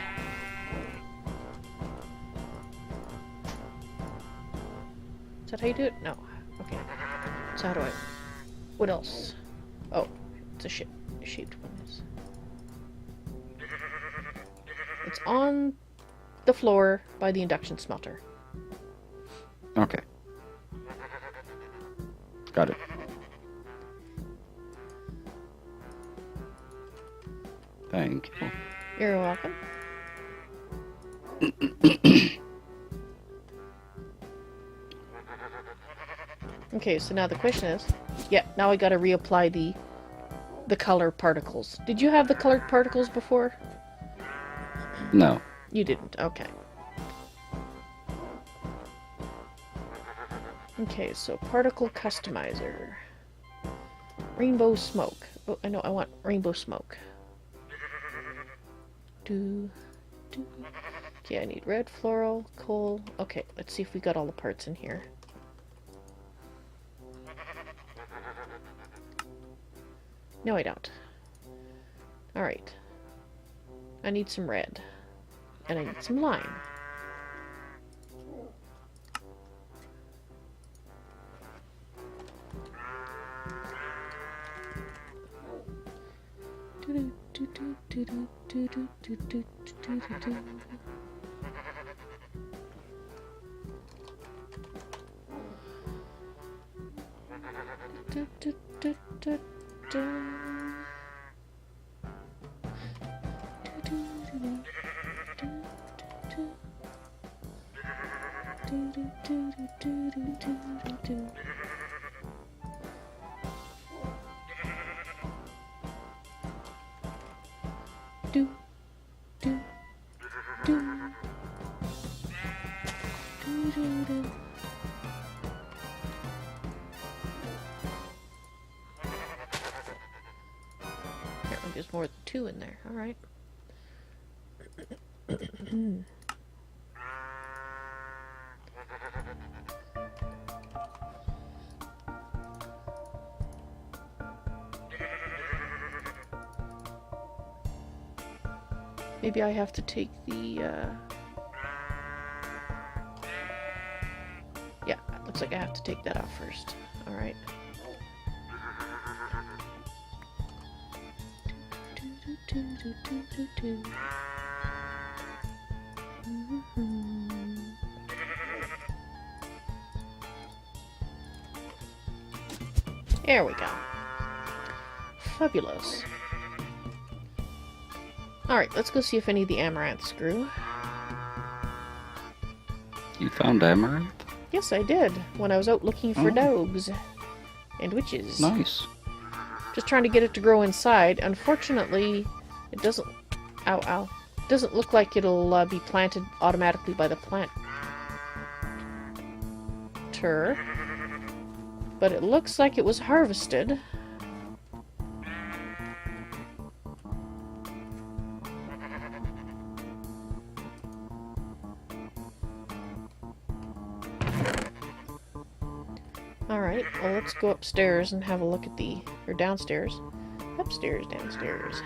Is that how you do it? No. Okay. So how do I... What else? Oh, it's a shaped one. It's on the floor by the induction smelter. Okay. Got it. Thank you. You're welcome. Okay, so now the question is, yeah, now I gotta reapply the color particles. Did you have the colored particles before? No. You didn't, okay. Okay, so particle customizer. Rainbow smoke. Oh, I know, I want rainbow smoke. Okay, I need red, floral, coal. Okay, let's see if we got all the parts in here. No, I don't. Alright. I need some red. And I need some lime. Apparently there's more than 2 in there. Alright. Maybe I have to take the, yeah, it looks like I have to take that off first. Alright. There we go. Fabulous. Alright, let's go see if any of the amaranths grew. You found Amaranth? Yes, I did, when I was out looking for dogs and witches. Nice. Just trying to get it to grow inside. Unfortunately, it doesn't... Ow, ow. It doesn't look like it'll be planted automatically by the planter. But it looks like it was harvested. Alright, well let's go upstairs and have a look at the... or downstairs. Upstairs, downstairs.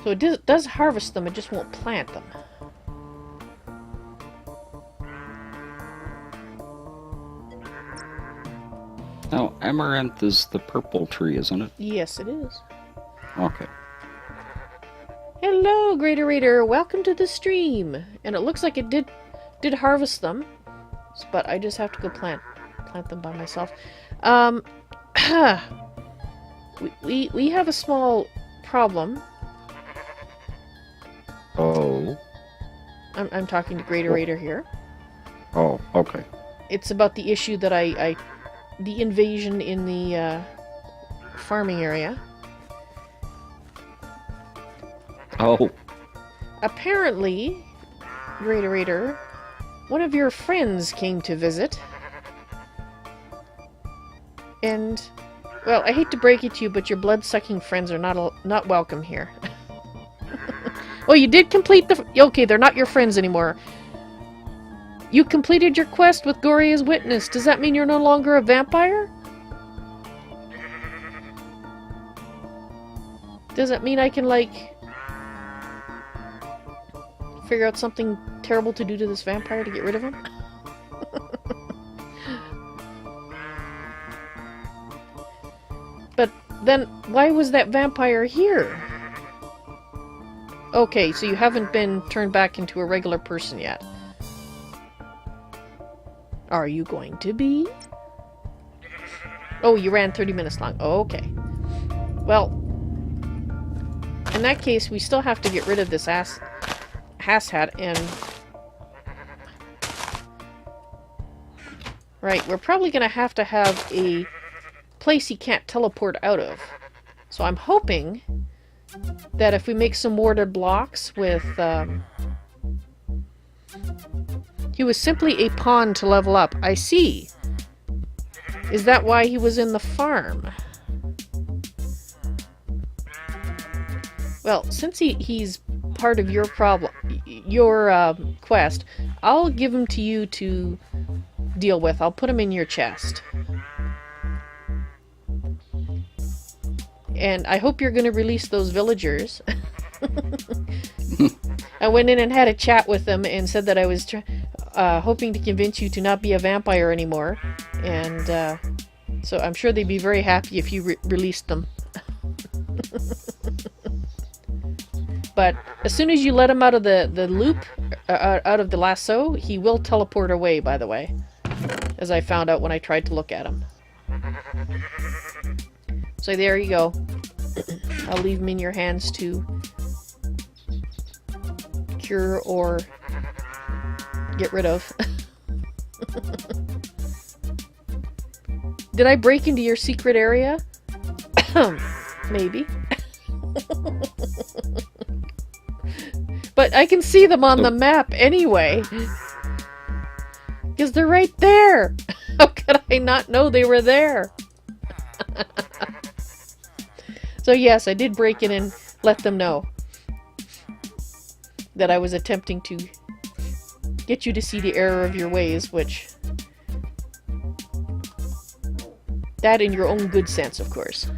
So it does harvest them, it just won't plant them. Now, Amaranth is the purple tree, isn't it? Yes, it is. Okay. Hello, Greater Raider! Welcome to the stream! And it looks like it did harvest them. But I just have to go plant them by myself. We have a small problem. Oh. I'm talking to Greater Raider here. Oh, okay. It's about the issue that the invasion in the farming area. Oh. Apparently, Greater Raider, one of your friends came to visit. And, well, I hate to break it to you, but your blood-sucking friends are not welcome here. Well, you did complete the... Okay, they're not your friends anymore. You completed your quest with Gory as witness. Does that mean you're no longer a vampire? Does that mean I can, like... figure out something terrible to do to this vampire to get rid of him? then why was that vampire here? Okay, so you haven't been turned back into a regular person yet. Are you going to be? Oh, you ran 30 minutes long. Oh, okay. Well, in that case, we still have to get rid of this Asshat and... Right, we're probably going to have a place he can't teleport out of. So I'm hoping that if we make some mortar blocks with... He was simply a pawn to level up. I see. Is that why he was in the farm? Well, since he's part of your quest, I'll give him to you to deal with. I'll put him in your chest. And I hope you're going to release those villagers. I went in and had a chat with them and said that I was hoping to convince you to not be a vampire anymore. And so I'm sure they'd be very happy if you released them. But as soon as you let him out of the loop, out of the lasso, he will teleport away, by the way. As I found out when I tried to look at him. So there you go. I'll leave him in your hands to cure or get rid of. Did I break into your secret area? Maybe. But I can see them on the map anyway. Because they're right there. How could I not know they were there? So yes, I did break in and let them know that I was attempting to get you to see the error of your ways, which... That in your own good sense, of course.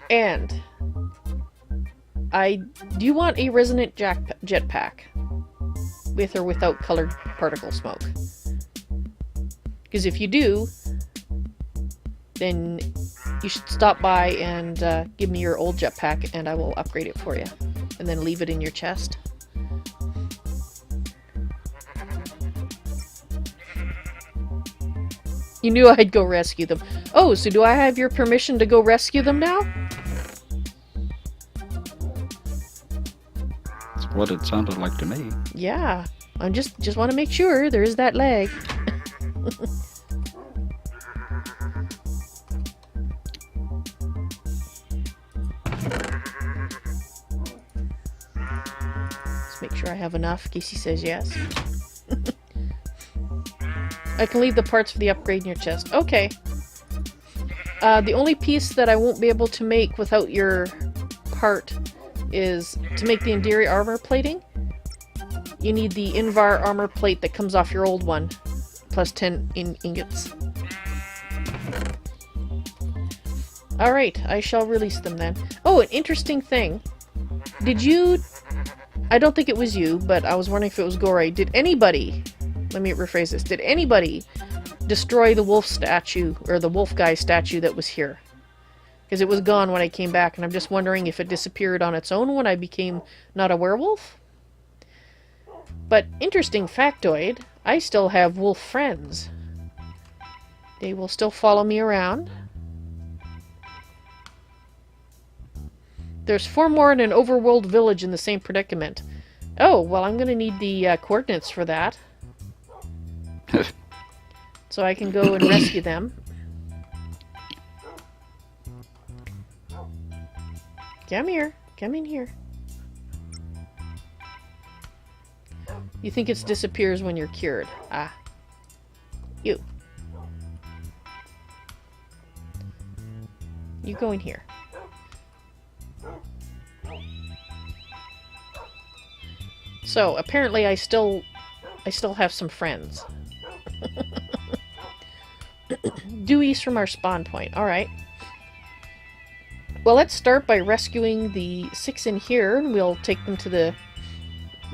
And... do you want a resonant jetpack? With or without colored particle smoke? Because if you do, then you should stop by and give me your old jetpack and I will upgrade it for you. And then leave it in your chest. You knew I'd go rescue them. Oh, so do I have your permission to go rescue them now? That's what it sounded like to me. Yeah. I just want to make sure there is that leg. Let's make sure I have enough in case he says yes. I can leave the parts for the upgrade in your chest. Okay. The only piece that I won't be able to make without your part is to make the interior armor plating. You need the Invar armor plate that comes off your old one. Plus 10 ingots. Alright, I shall release them then. Oh, an interesting thing. Did you... I don't think it was you, but I was wondering if it was Gore. Did anybody... Let me rephrase this. Did anybody destroy the wolf statue, or the wolf guy statue that was here? Because it was gone when I came back, and I'm just wondering if it disappeared on its own when I became not a werewolf? But, interesting factoid, I still have wolf friends. They will still follow me around. There's 4 more in an overworld village in the same predicament. Oh, well, I'm going to need the coordinates for that. So I can go and rescue them. Come here. Come in here. You think it disappears when you're cured. Ah. You. You go in here. So, apparently I still have some friends. Due east from our spawn point. Alright. Well, let's start by rescuing the 6 in here, and we'll take them to the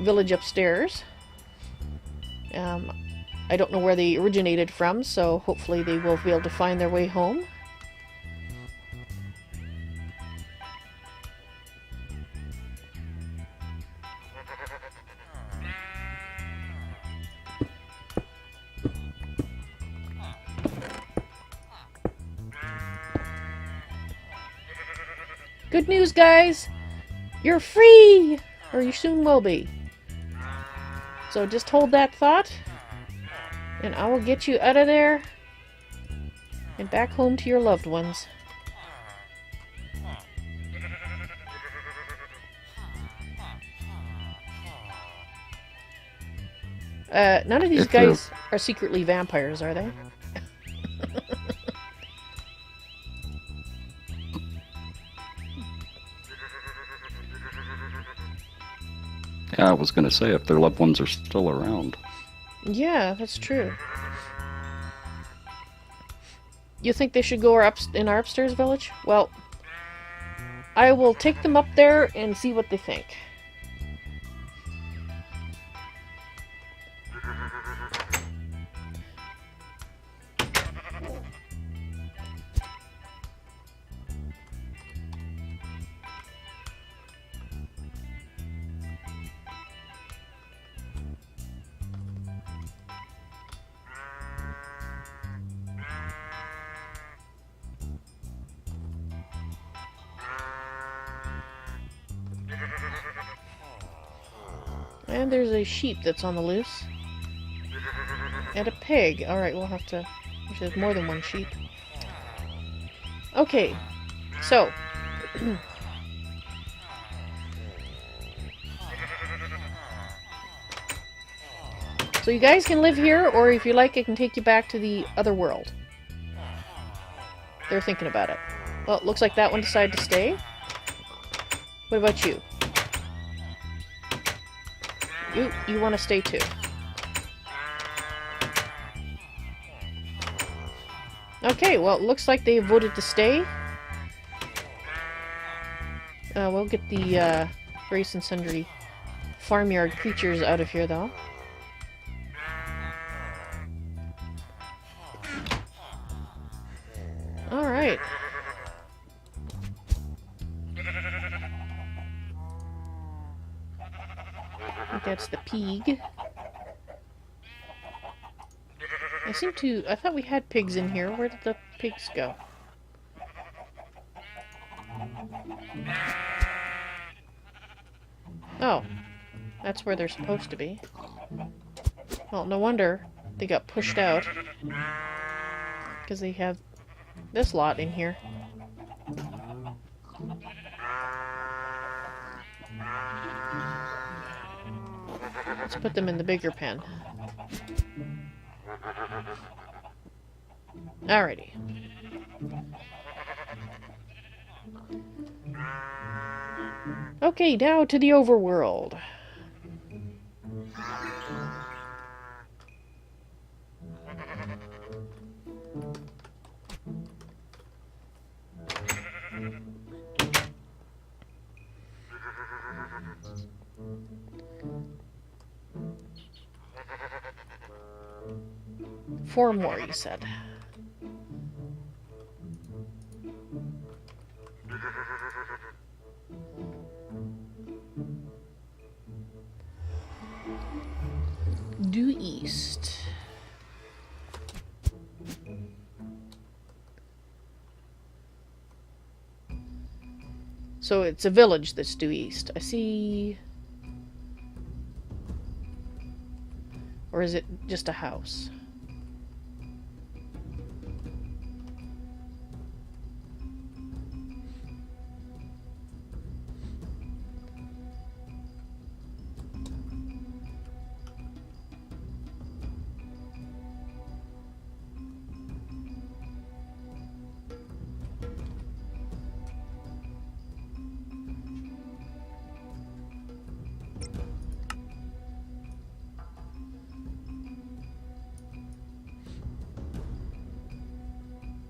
village upstairs. I don't know where they originated from, so hopefully they will be able to find their way home. Good news, guys! You're free! Or you soon will be. So just hold that thought, and I will get you out of there and back home to your loved ones. None of these guys are secretly vampires, are they? Yeah, I was gonna say, if their loved ones are still around. Yeah, that's true. You think they should go in our upstairs village? Well, I will take them up there and see what they think. And there's a sheep that's on the loose. And a pig. Alright, we'll have to... There's more than one sheep. Okay, so... So you guys can live here, or if you like, I can take you back to the other world. They're thinking about it. Well, it looks like that one decided to stay. What about you? You want to stay too. Okay, well, it looks like they voted to stay. We'll get the various and sundry farmyard creatures out of here, though. Alright. That's the pig. I thought we had pigs in here. Where did the pigs go? Oh. That's where they're supposed to be. Well, no wonder they got pushed out. Because they have this lot in here. Let's put them in the bigger pen. Alrighty. Okay, now to the overworld. Four more, you said. Due east. So it's a village that's due east. I see... Or is it just a house?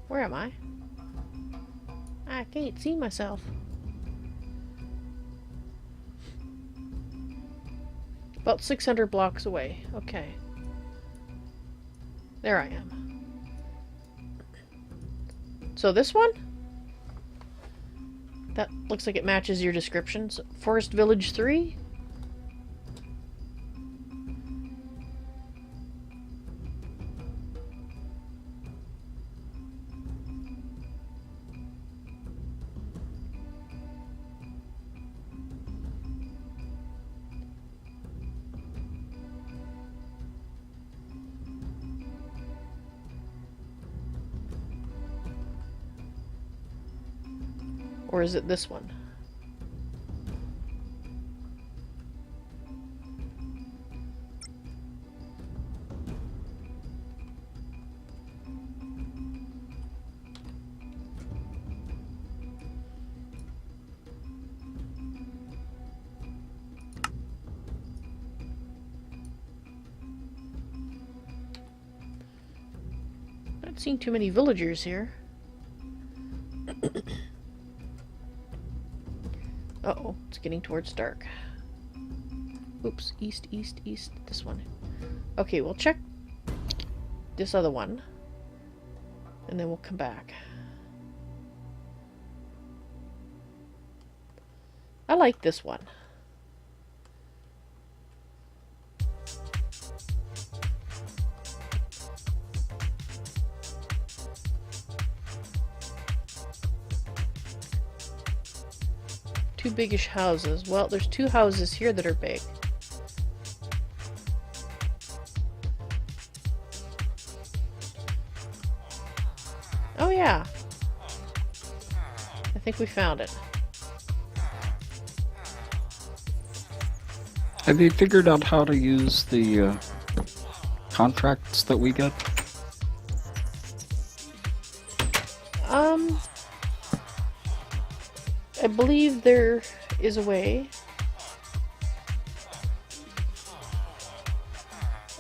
Where am I? I can't see myself. About 600 blocks away. Okay. There I am. So this one? That looks like it matches your descriptions. Forest Village 3? Or is it this one? Not seeing too many villagers here. Uh-oh, it's getting towards dark. Oops, east, east, east. This one. Okay, we'll check this other one. And then we'll come back. I like this one. Two biggish houses. Well, there's two houses here that are big. Oh yeah. I think we found it. Have you figured out how to use the contracts that we get? I believe there is a way.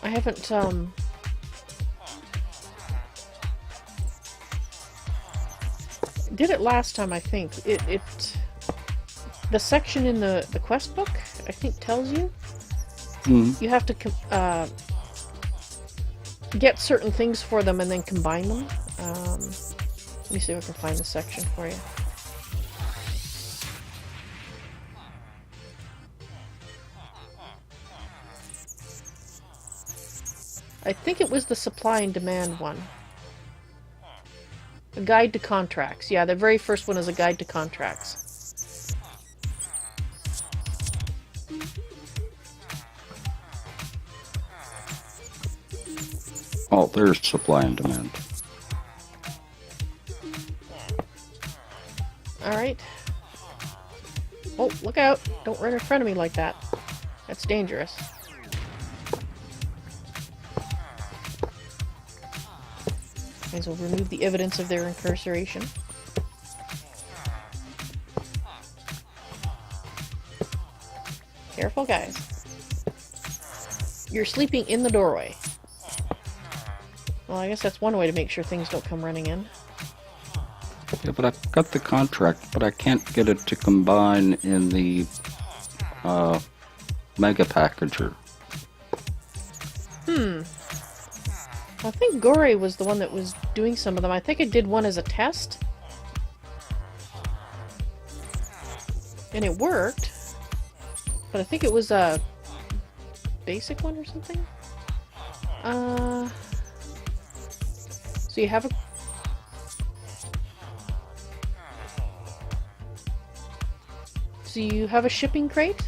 I haven't, did it last time, I think. The section in the quest book, I think, tells you. You have to get certain things for them and then combine them. Let me see if I can find the section for you. I think it was the supply and demand one. A guide to contracts. Yeah, the very first one is a guide to contracts. Oh, there's supply and demand. Alright. Oh, look out! Don't run in front of me like that. That's dangerous. May as well remove the evidence of their incarceration. Careful, guys. You're sleeping in the doorway. Well, I guess that's one way to make sure things don't come running in. Yeah, but I've got the contract, but I can't get it to combine in the mega packager. I think Gore was the one that was doing some of them. I think I did one as a test. And it worked. But I think it was a basic one or something. So you have a... So you have a shipping crate?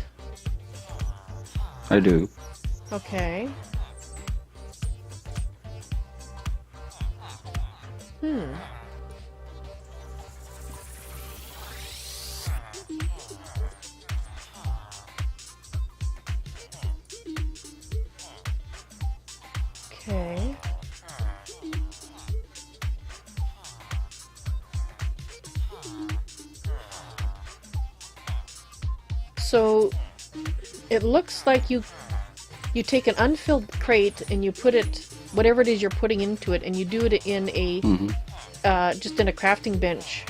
I do. Okay. Okay. So it looks like you take an unfilled crate and you put it, whatever it is you're putting into it, and you do it in a just in a crafting bench.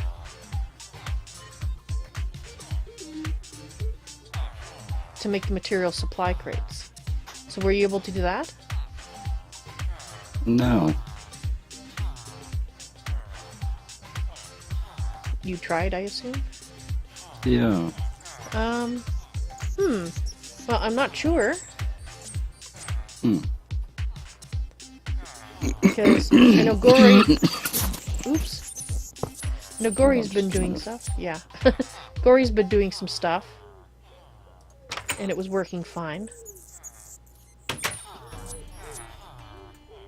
To make the material supply crates. So were you able to do that? No. You tried, I assume? Yeah. Well, I'm not sure. Because I know Gory... Oops. No, Gory's been doing stuff. Yeah. Gory's been doing some stuff. And it was working fine.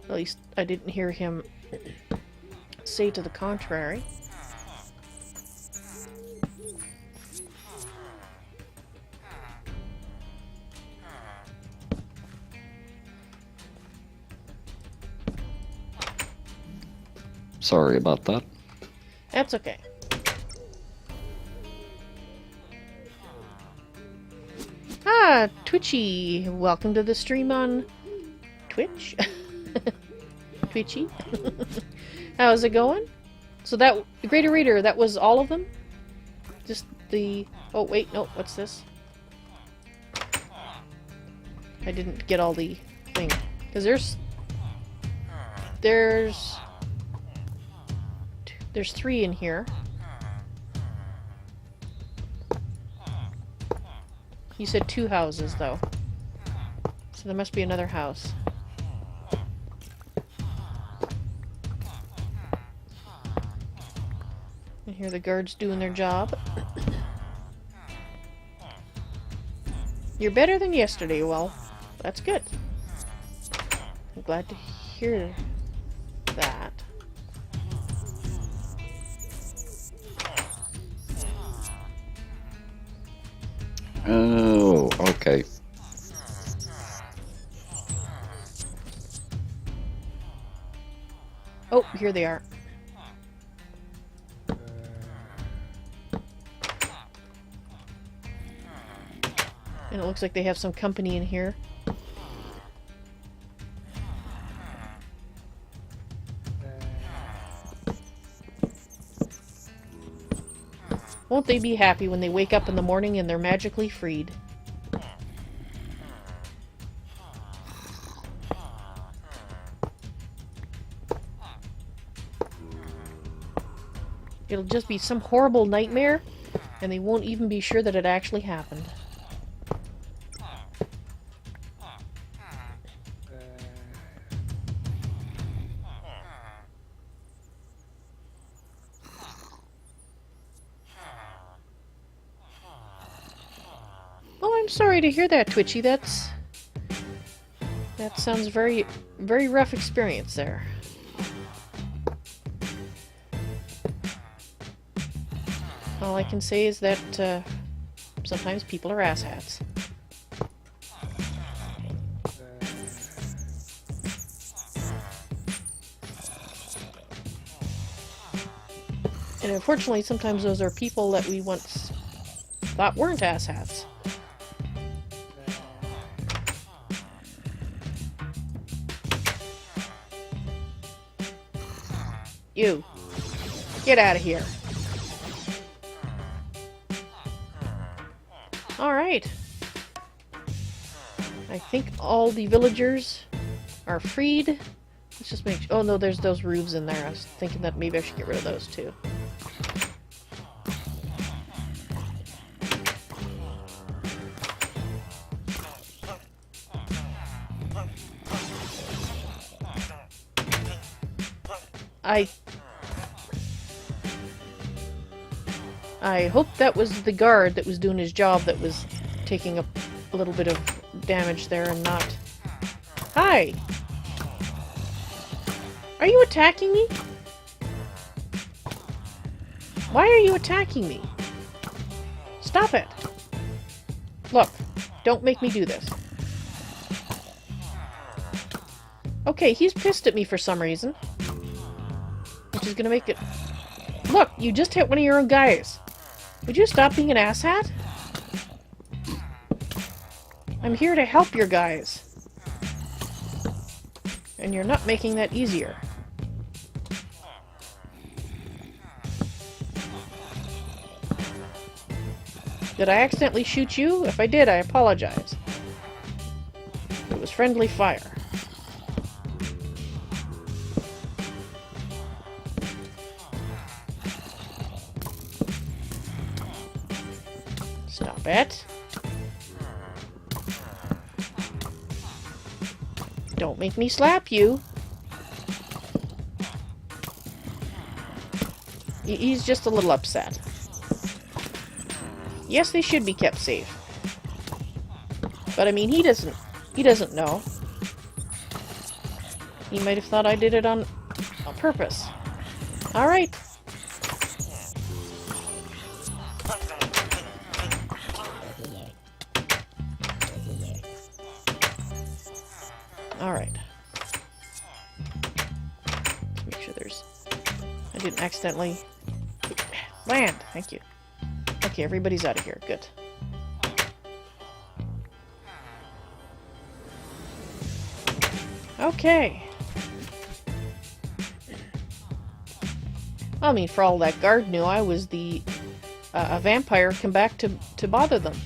At least I didn't hear him say to the contrary. Sorry about that. That's okay. Ah, Twitchy. Welcome to the stream on Twitch. Twitchy. How's it going? So that, Greater Reader, that was all of them? Just the... Oh, wait, no, what's this? I didn't get all the thing. Because there's 3 in here. You said 2 houses, though. So there must be another house. I hear the guards doing their job. You're better than yesterday, well, that's good. I'm glad to hear that. Oh, okay. Oh, here they are. And it looks like they have some company in here. Won't they be happy when they wake up in the morning and they're magically freed? It'll just be some horrible nightmare, and they won't even be sure that it actually happened. Oh, I'm sorry to hear that, Twitchy. That sounds very, very rough experience there. All I can say is that sometimes people are asshats. And unfortunately, sometimes those are people that we once thought weren't asshats. You. Get out of here. Alright. I think all the villagers are freed. Let's just make sure. Oh no, there's those roofs in there. I was thinking that maybe I should get rid of those too. I hope that was the guard that was doing his job that was taking a little bit of damage there and not... Hi! Are you attacking me? Why are you attacking me? Stop it! Look, don't make me do this. Okay, he's pissed at me for some reason. Which is gonna make it... Look, you just hit one of your own guys. Would you stop being an asshat? I'm here to help your guys. And you're not making that easier. Did I accidentally shoot you? If I did, I apologize. It was friendly fire. it. Don't make me slap you. He's just a little upset. Yes, they should be kept safe. But I mean, he doesn't know. He might have thought I did it on purpose. Alright. Alright. Make sure I didn't accidentally land. Thank you. Okay, everybody's out of here. Good. Okay. I mean, for all that guard knew, I was a vampire come back to bother them.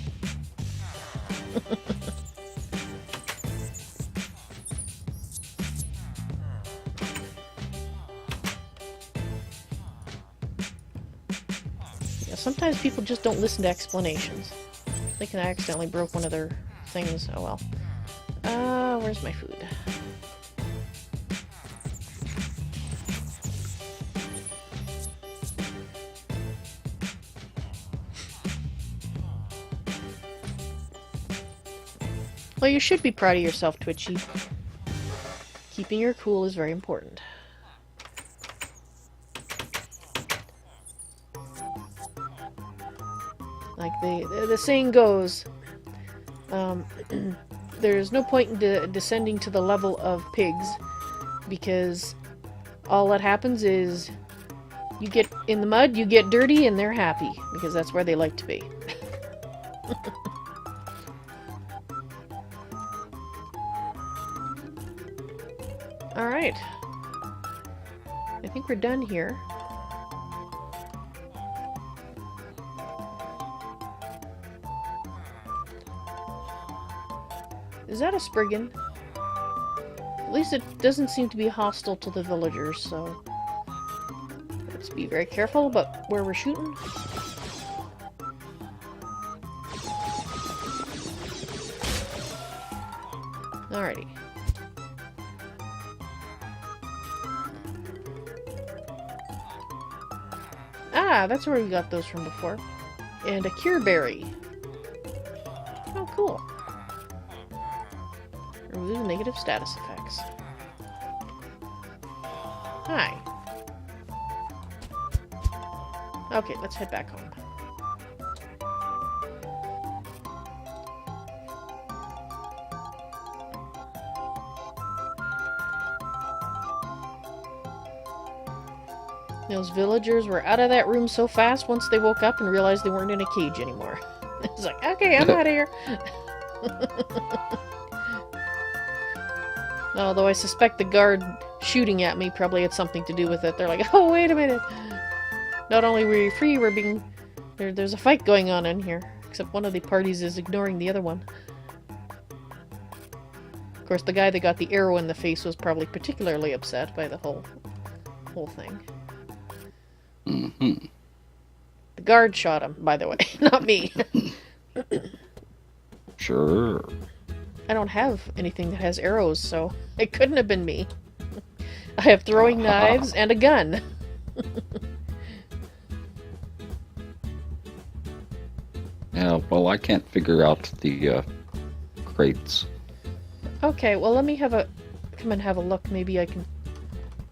Yeah, sometimes people just don't listen to explanations. I think I accidentally broke one of their things. Oh well. Where's my food? Well, you should be proud of yourself, Twitchy. Keeping your cool is very important. Like the saying goes, there's no point in descending to the level of pigs, because all that happens is you get in the mud, you get dirty, and they're happy, because that's where they like to be. Alright. I think we're done here. Is that a Spriggan? At least it doesn't seem to be hostile to the villagers, so let's be very careful about where we're shooting. Alrighty. Ah, that's where we got those from before. And a cure berry. Oh, cool. Remove negative status effects. Hi. Okay, let's head back home. Those villagers were out of that room so fast once they woke up and realized they weren't in a cage anymore. It's like, okay, I'm out of here. Although I suspect the guard shooting at me probably had something to do with it. They're like, oh, wait a minute. Not only were you free, we're being... There's a fight going on in here. Except one of the parties is ignoring the other one. Of course, the guy that got the arrow in the face was probably particularly upset by the whole thing. Mm-hmm. The guard shot him, by the way, not me. Sure. I don't have anything that has arrows, so it couldn't have been me. I have throwing knives and a gun. Yeah, well, I can't figure out the crates. Okay, well, let me come and have a look. Maybe I can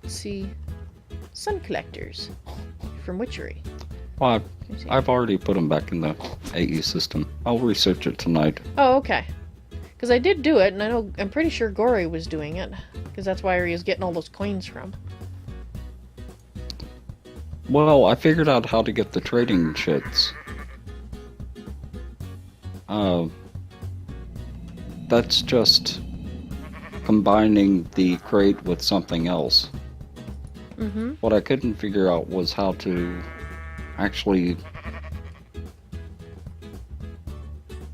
see sun collectors from witchery. Well, I've already put them back in the AE system. I'll research it tonight. Oh, okay. Because I did do it, and I'm pretty sure Gory was doing it. Because that's where he was getting all those coins from. Well, I figured out how to get the trading chits. That's just combining the crate with something else. Mm-hmm. What I couldn't figure out was how to actually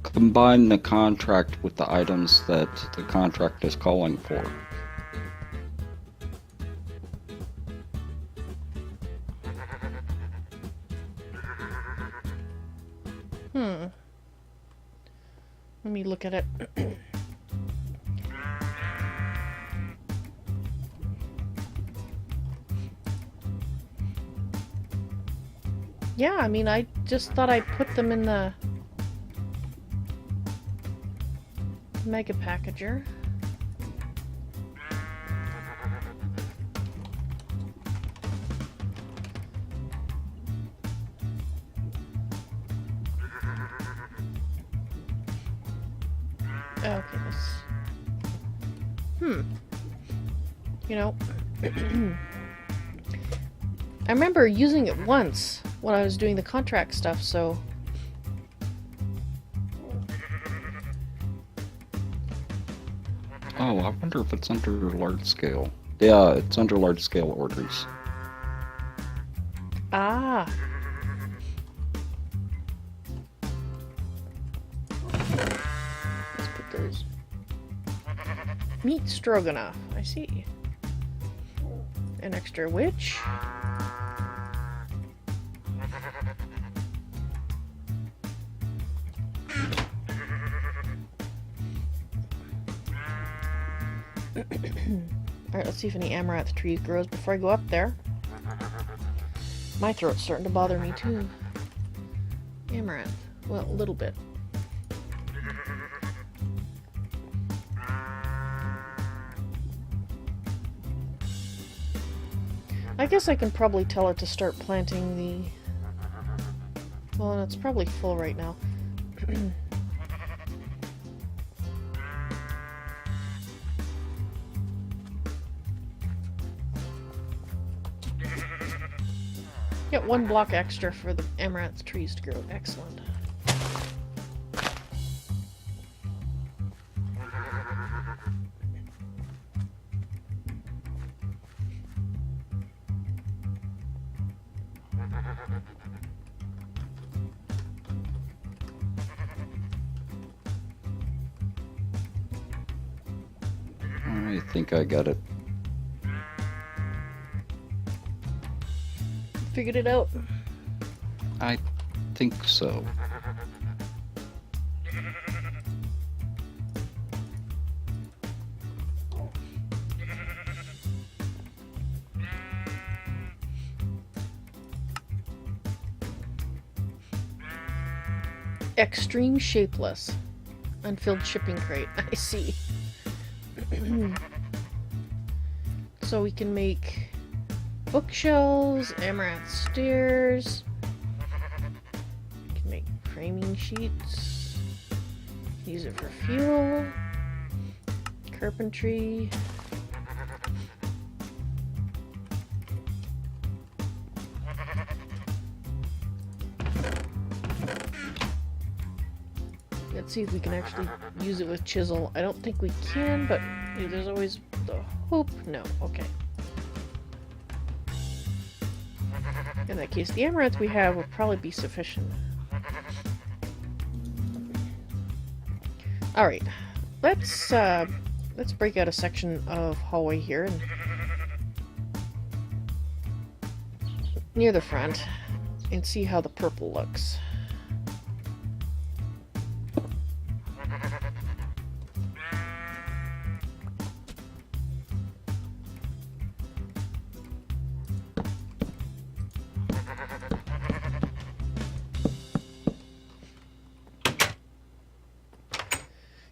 combine the contract with the items that the contract is calling for. look at it. Yeah, I mean, I just thought I'd put them in the mega packager. Okay, this... You know... I remember using it once when I was doing the contract stuff, so... Oh, I wonder if it's under large scale. Yeah, it's under large scale orders. Ah. Let's put those. Meat stroganoff, I see. An extra witch. Alright, let's see if any Amaranth trees grows before I go up there. My throat's starting to bother me too. Amaranth. Well, a little bit. I guess I can probably tell it to start planting the... Well, it's probably full right now. Get 1 block extra for the Amaranth trees to grow. Excellent. I think I got it. Figured it out. I think so. Extreme shapeless. Unfilled shipping crate. I see. So we can make bookshelves, amaranth stairs. We can make framing sheets. Use it for fuel. Carpentry. Let's see if we can actually use it with chisel. I don't think we can, but there's always the hope. No, okay. In that case, the amaranth we have will probably be sufficient. Alright, let's break out a section of hallway here and near the front and see how the purple looks.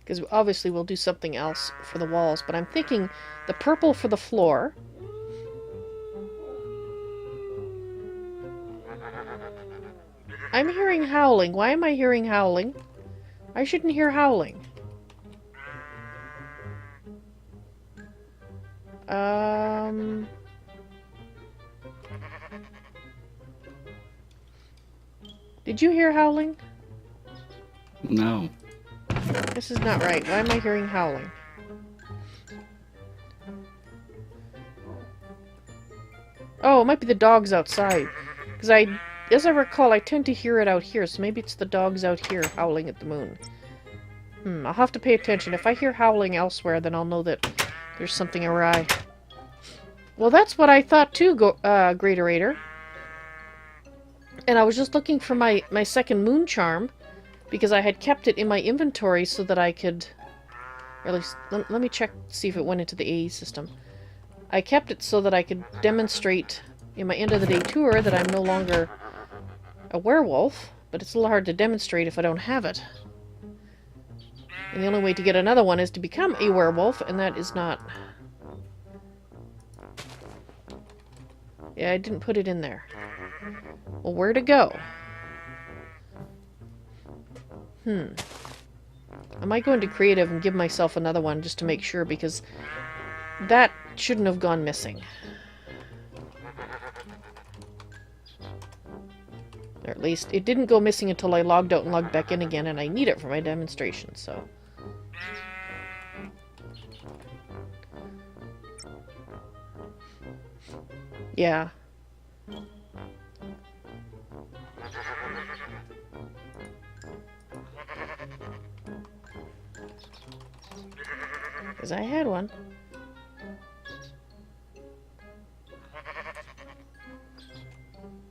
Because obviously we'll do something else for the walls, but I'm thinking the purple for the floor. I'm hearing howling. Why am I hearing howling? I shouldn't hear howling. Did you hear howling? No. This is not right. Why am I hearing howling? Oh, it might be the dogs outside. Because as I recall, I tend to hear it out here, so maybe it's the dogs out here howling at the moon. I'll have to pay attention. If I hear howling elsewhere, then I'll know that there's something awry. Well, that's what I thought too, Greaterator. And I was just looking for my second moon charm. because I had kept it in my inventory so that I could, or at least, let me check, see if it went into the AE system. I kept it so that I could demonstrate in my end of the day tour that I'm no longer a werewolf, but it's a little hard to demonstrate if I don't have it. And the only way to get another one is to become a werewolf, and that is not... Yeah, I didn't put it in there. Well, where to go? I might go into creative and give myself another one just to make sure, because that shouldn't have gone missing. Or at least, it didn't go missing until I logged out and logged back in again, and I need it for my demonstration, so... Yeah. Because I had one.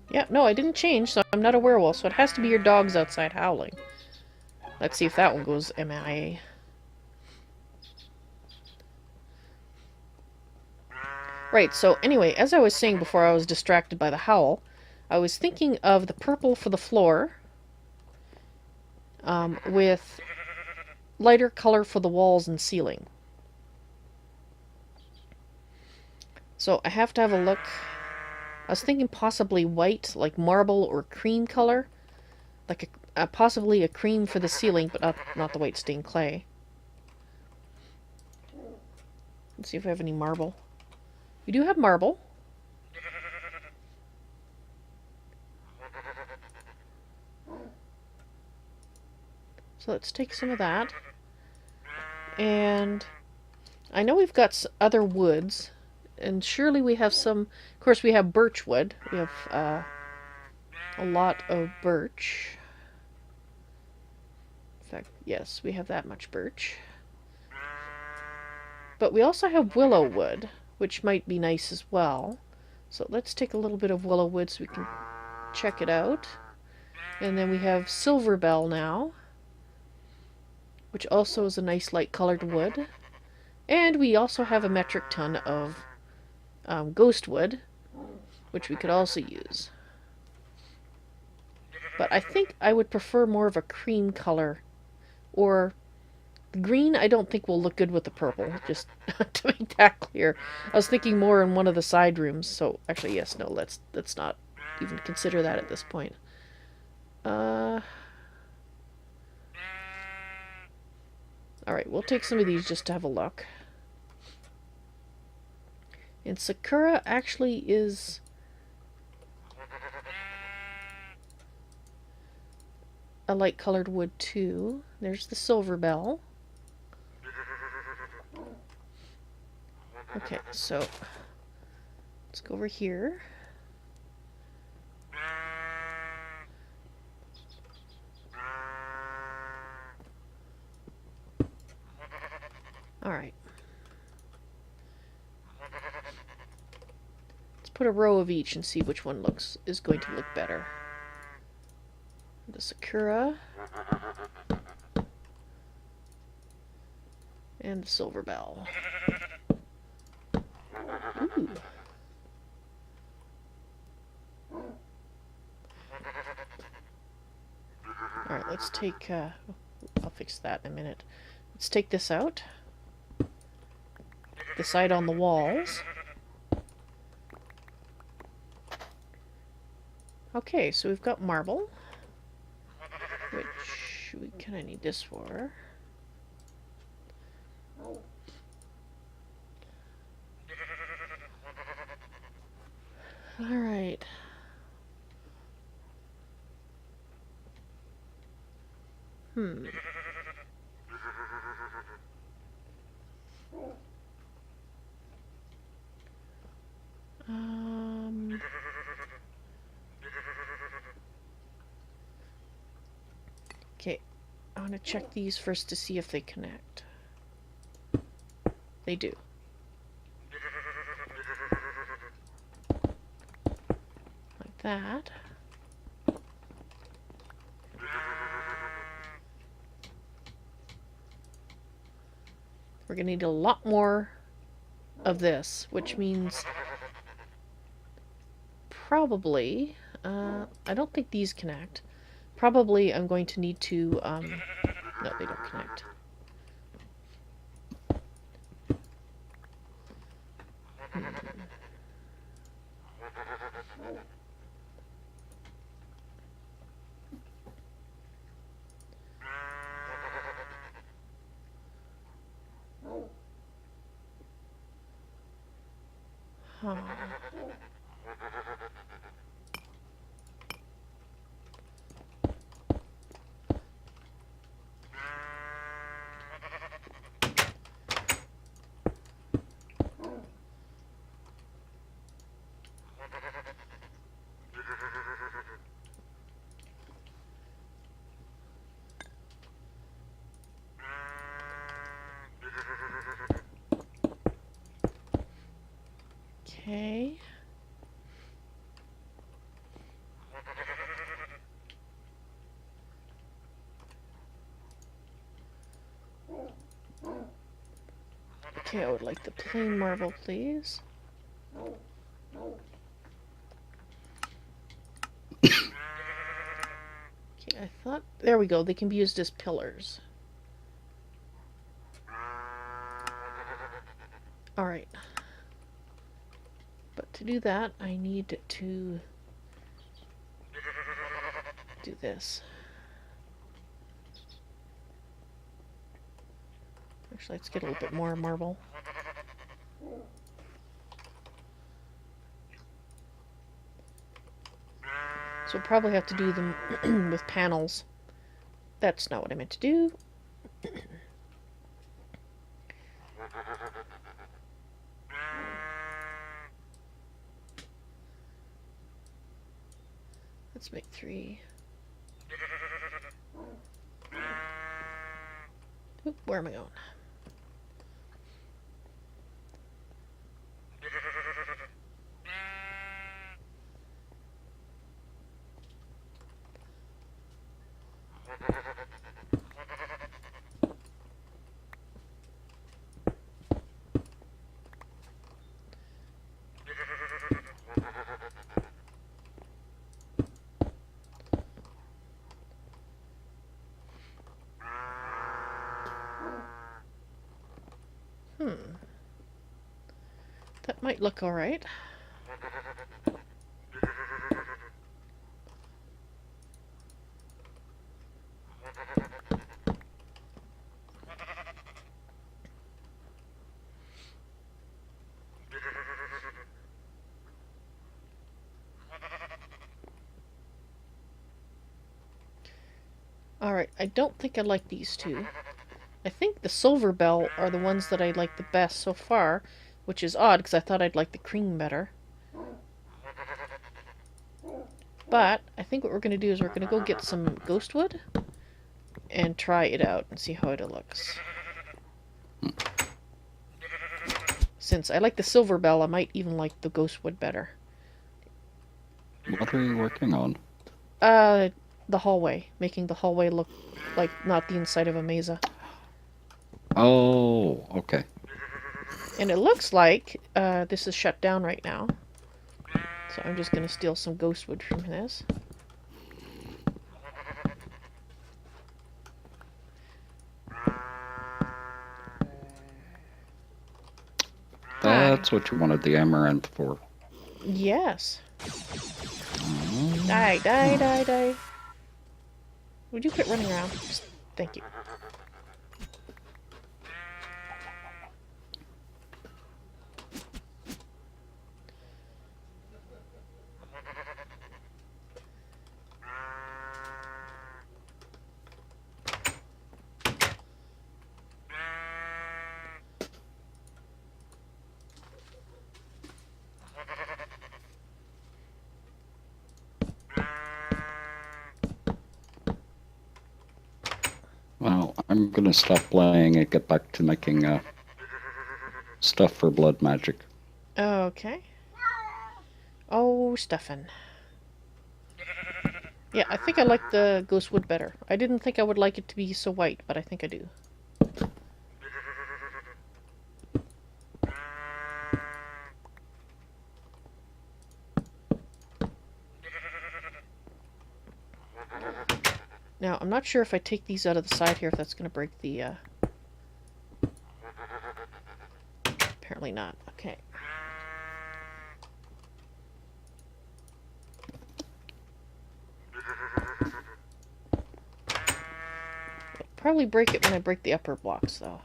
Yeah, no, I didn't change, so I'm not a werewolf, so it has to be your dogs outside howling. Let's see if that one goes MIA. Right, so anyway, as I was saying before I was distracted by the howl, I was thinking of the purple for the floor, with lighter color for the walls and ceiling. So I have to have a look. I was thinking possibly white, like marble or cream color. Like possibly a cream for the ceiling, but not the white stained clay. Let's see if I have any marble. We do have marble. So let's take some of that. And I know we've got other woods. And surely we have some... Of course, we have birch wood. We have a lot of birch. In fact, yes, we have that much birch. But we also have willow wood, which might be nice as well. So let's take a little bit of willow wood so we can check it out. And then we have silver bell now, which also is a nice light colored wood. And we also have a metric ton of ghost wood, which we could also use. But I think I would prefer more of a cream color, or green I don't think will look good with the purple, just to make that clear. I was thinking more in one of the side rooms, so actually yes, no, let's not even consider that at this point. Alright, we'll take some of these just to have a look. And Sakura actually is a light colored wood too. There's the silver bell. Okay, so let's go over here. Alright. Let's put a row of each and see which one is going to look better. The Sakura. And the silver bell. Ooh. Alright, let's take, I'll fix that in a minute. Let's take this out. Decide on the walls. Okay, so we've got marble, which we kind of need this for. Alright. Okay, I want to check these first to see if they connect. They do. Like that. We're going to need a lot more of this, which means probably, I don't think these connect. Probably I'm going to need to, no, they don't connect. Huh. Okay. Okay, I would like the plain marble, please. Okay, I thought... There we go, they can be used as pillars. Alright. But to do that, I need to do this. Actually, let's get a little bit more marble. So we'll probably have to do them with panels. That's not what I meant to do. Let's make 3. Oop, where am I going? That might look alright. Alright, I don't think I like these two. I think the silver bell are the ones that I like the best so far, which is odd because I thought I'd like the cream better. But I think what we're going to do is we're going to go get some ghost wood and try it out and see how it looks. Since I like the silver bell, I might even like the ghost wood better. What are you working on? The hallway. Making the hallway look like not the inside of a mesa. Oh, okay. And it looks like this is shut down right now. So I'm just going to steal some ghost wood from this. That's what you wanted the Amaranth for. Yes. Die, die, die, die. Would you quit running around? Just, thank you. Well, I'm gonna stop playing and get back to making stuff for blood magic. Okay. Oh, stuffing. Yeah, I think I like the ghost wood better. I didn't think I would like it to be so white, but I think I do. Now, I'm not sure if I take these out of the side here, if that's going to break the, Apparently not. Okay. I'll probably break it when I break the upper blocks, though.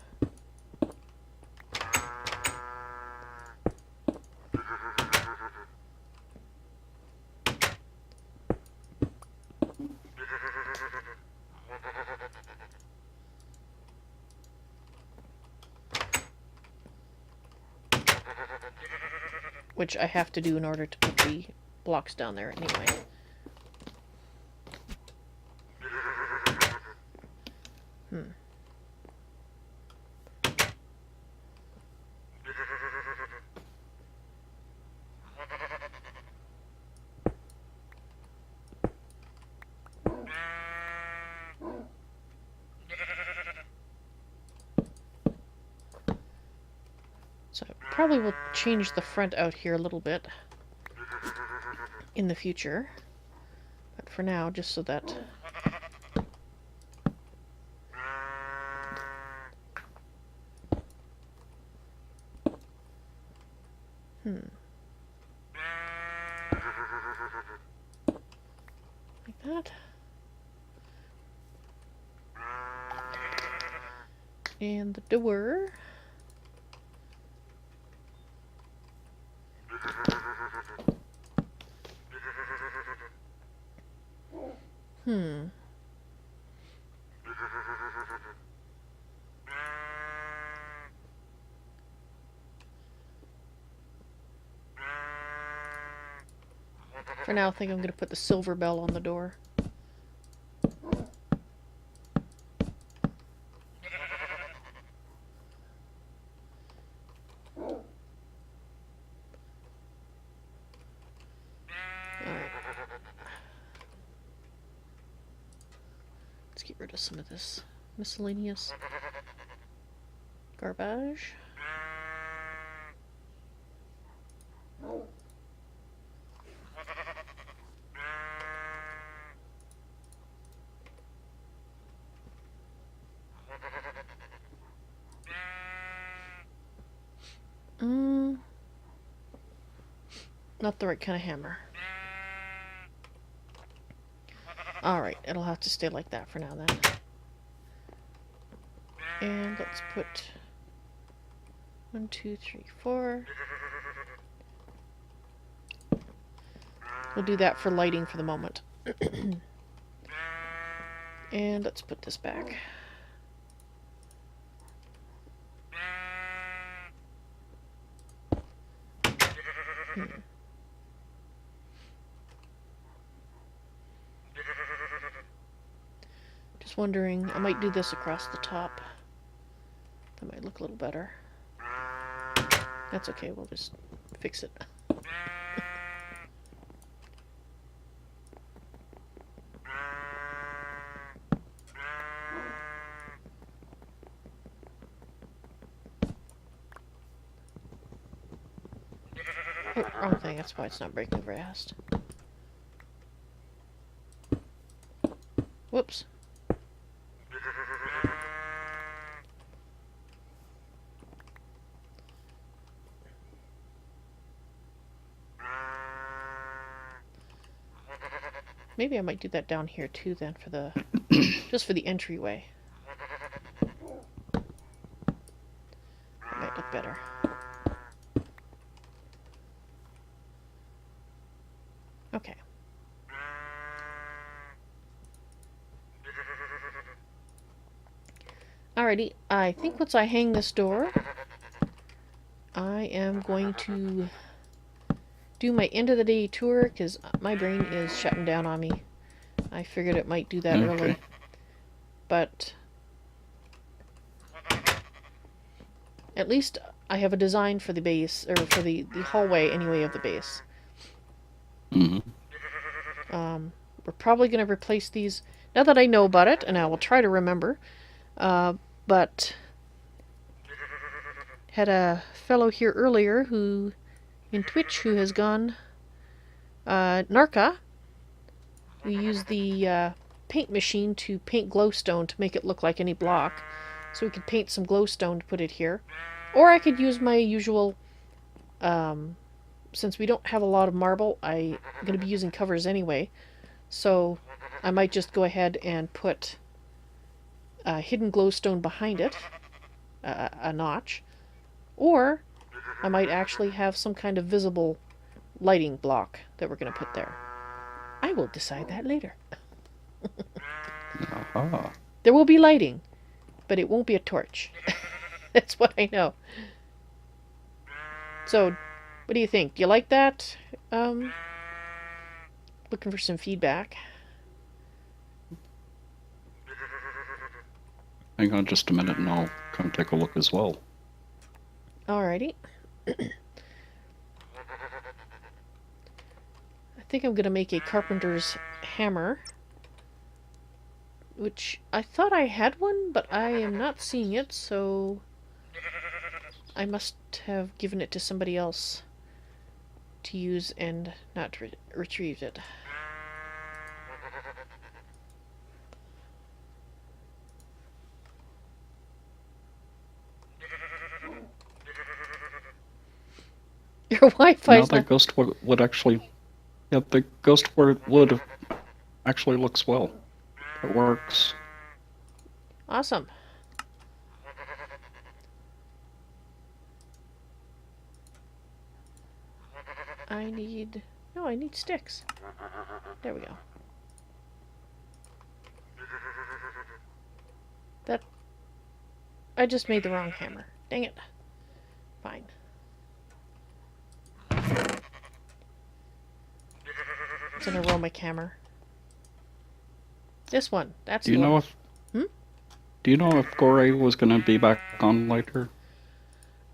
Which I have to do in order to put the blocks down there anyway. So I probably will change the front out here a little bit in the future. But for now, just so that... Like that. And the door. For now, I think I'm going to put the silver bell on the door. Let's get rid of some of this miscellaneous garbage. Not the right kind of hammer. Alright, it'll have to stay like that for now then. And let's put 1, 2, 3, 4. We'll do that for lighting for the moment. And let's put this back. Just wondering, I might do this across the top. That might look a little better. That's okay, we'll just fix it. Oh, wrong thing, that's why it's not breaking very fast. Whoops. Maybe I might do that down here too then for the just for the entryway. That might look better. Okay. Alrighty, I think once I hang this door, I am going to do my end of the day tour because my brain is shutting down on me. I figured it might do that early. But at least I have a design for the base, or for the hallway anyway of the base. We're probably going to replace these, now that I know about it, and I will try to remember. But had a fellow here earlier who, in Twitch, who has gone Narca. We use the paint machine to paint glowstone to make it look like any block. So we could paint some glowstone to put it here. Or I could use my usual, since we don't have a lot of marble, I'm going to be using covers anyway. So I might just go ahead and put a hidden glowstone behind it, a notch. Or I might actually have some kind of visible lighting block that we're going to put there. I will decide that later. Aha. There will be lighting, but it won't be a torch. That's what I know. So, what do you think? Do you like that? Looking for some feedback. Hang on just a minute and I'll come take a look as well. Alrighty. I think I'm going to make a carpenter's hammer. Which, I thought I had one, but I am not seeing it, so I must have given it to somebody else to use and not retrieved it. Your Wi-Fi's Now not... the ghost wood actually... Yeah, the ghost wood actually looks well. It works. Awesome. I need... No, I need sticks. There we go. That... I just made the wrong hammer. Dang it. Fine. It's an aromatic hammer. This one. That's Do you know if... Do you know if Gore was going to be back on later?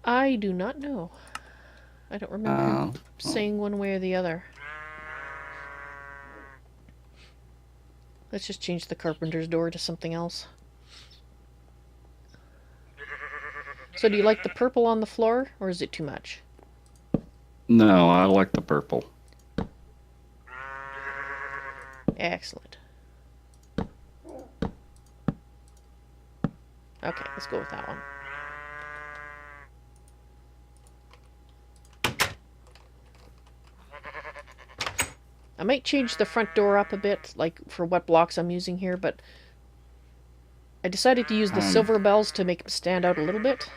I do not know. I don't remember saying one way or the other. Let's just change the carpenter's door to something else. So do you like the purple on the floor, or is it too much? No, I like the purple. Excellent. Okay, let's go with that one. I might change the front door up a bit, like for what blocks I'm using here, but I decided to use the silver bells to make them stand out a little bit.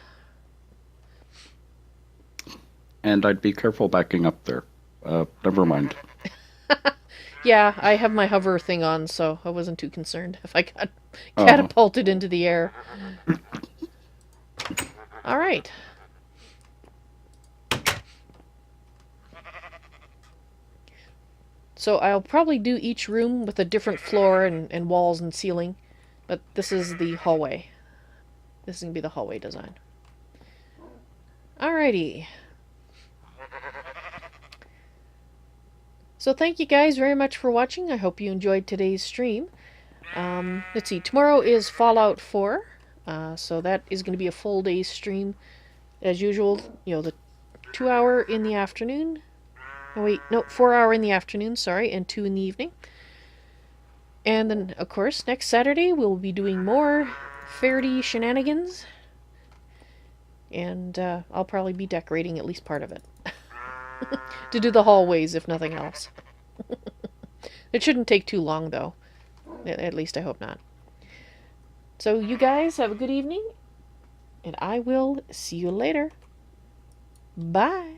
And I'd be careful backing up there. Never mind. Yeah, I have my hover thing on, so I wasn't too concerned if I got catapulted into the air. Alright. So I'll probably do each room with a different floor and walls and ceiling, but this is the hallway. This is going to be the hallway design. Alrighty. So thank you guys very much for watching. I hope you enjoyed today's stream. Let's see, tomorrow is Fallout 4, so that is going to be a full day stream. As usual, you know, the 2 hour in the afternoon. Oh wait, no, 4 hour in the afternoon, sorry, and 2 in the evening. And then, of course, next Saturday we'll be doing more Ferret shenanigans. And I'll probably be decorating at least part of it. To do the hallways, if nothing else. It shouldn't take too long, though. At least I hope not. So you guys have a good evening, and I will see you later. Bye.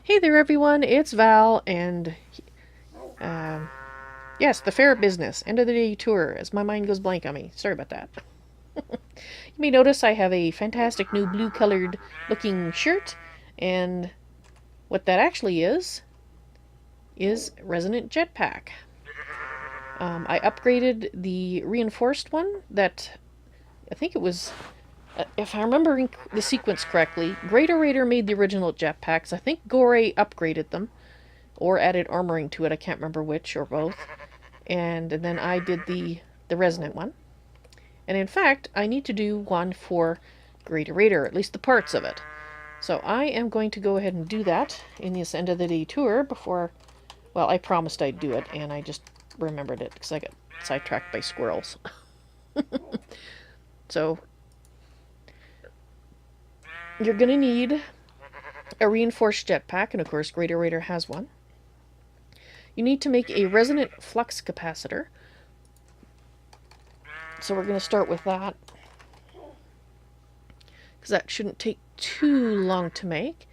Hey there everyone, it's Val, and yes, the Ferret business, end of the day tour, as my mind goes blank on me. Sorry about that. You may notice I have a fantastic new blue colored looking shirt, and what that actually is Resonant Jetpack. I upgraded the reinforced one that, I think it was If I'm remembering the sequence correctly, Greater Raider made the original jetpacks. I think Gore upgraded them, or added armoring to it. I can't remember which, or both. And then I did the resonant one. And in fact, I need to do one for Greater Raider, at least the parts of it. So I am going to go ahead and do that in this end of the day tour before... Well, I promised I'd do it, and I just remembered it because I got sidetracked by squirrels. So, you're going to need a reinforced jetpack, and of course Greater Raider has one. You need to make a resonant flux capacitor. So we're going to start with that, because that shouldn't take too long to make.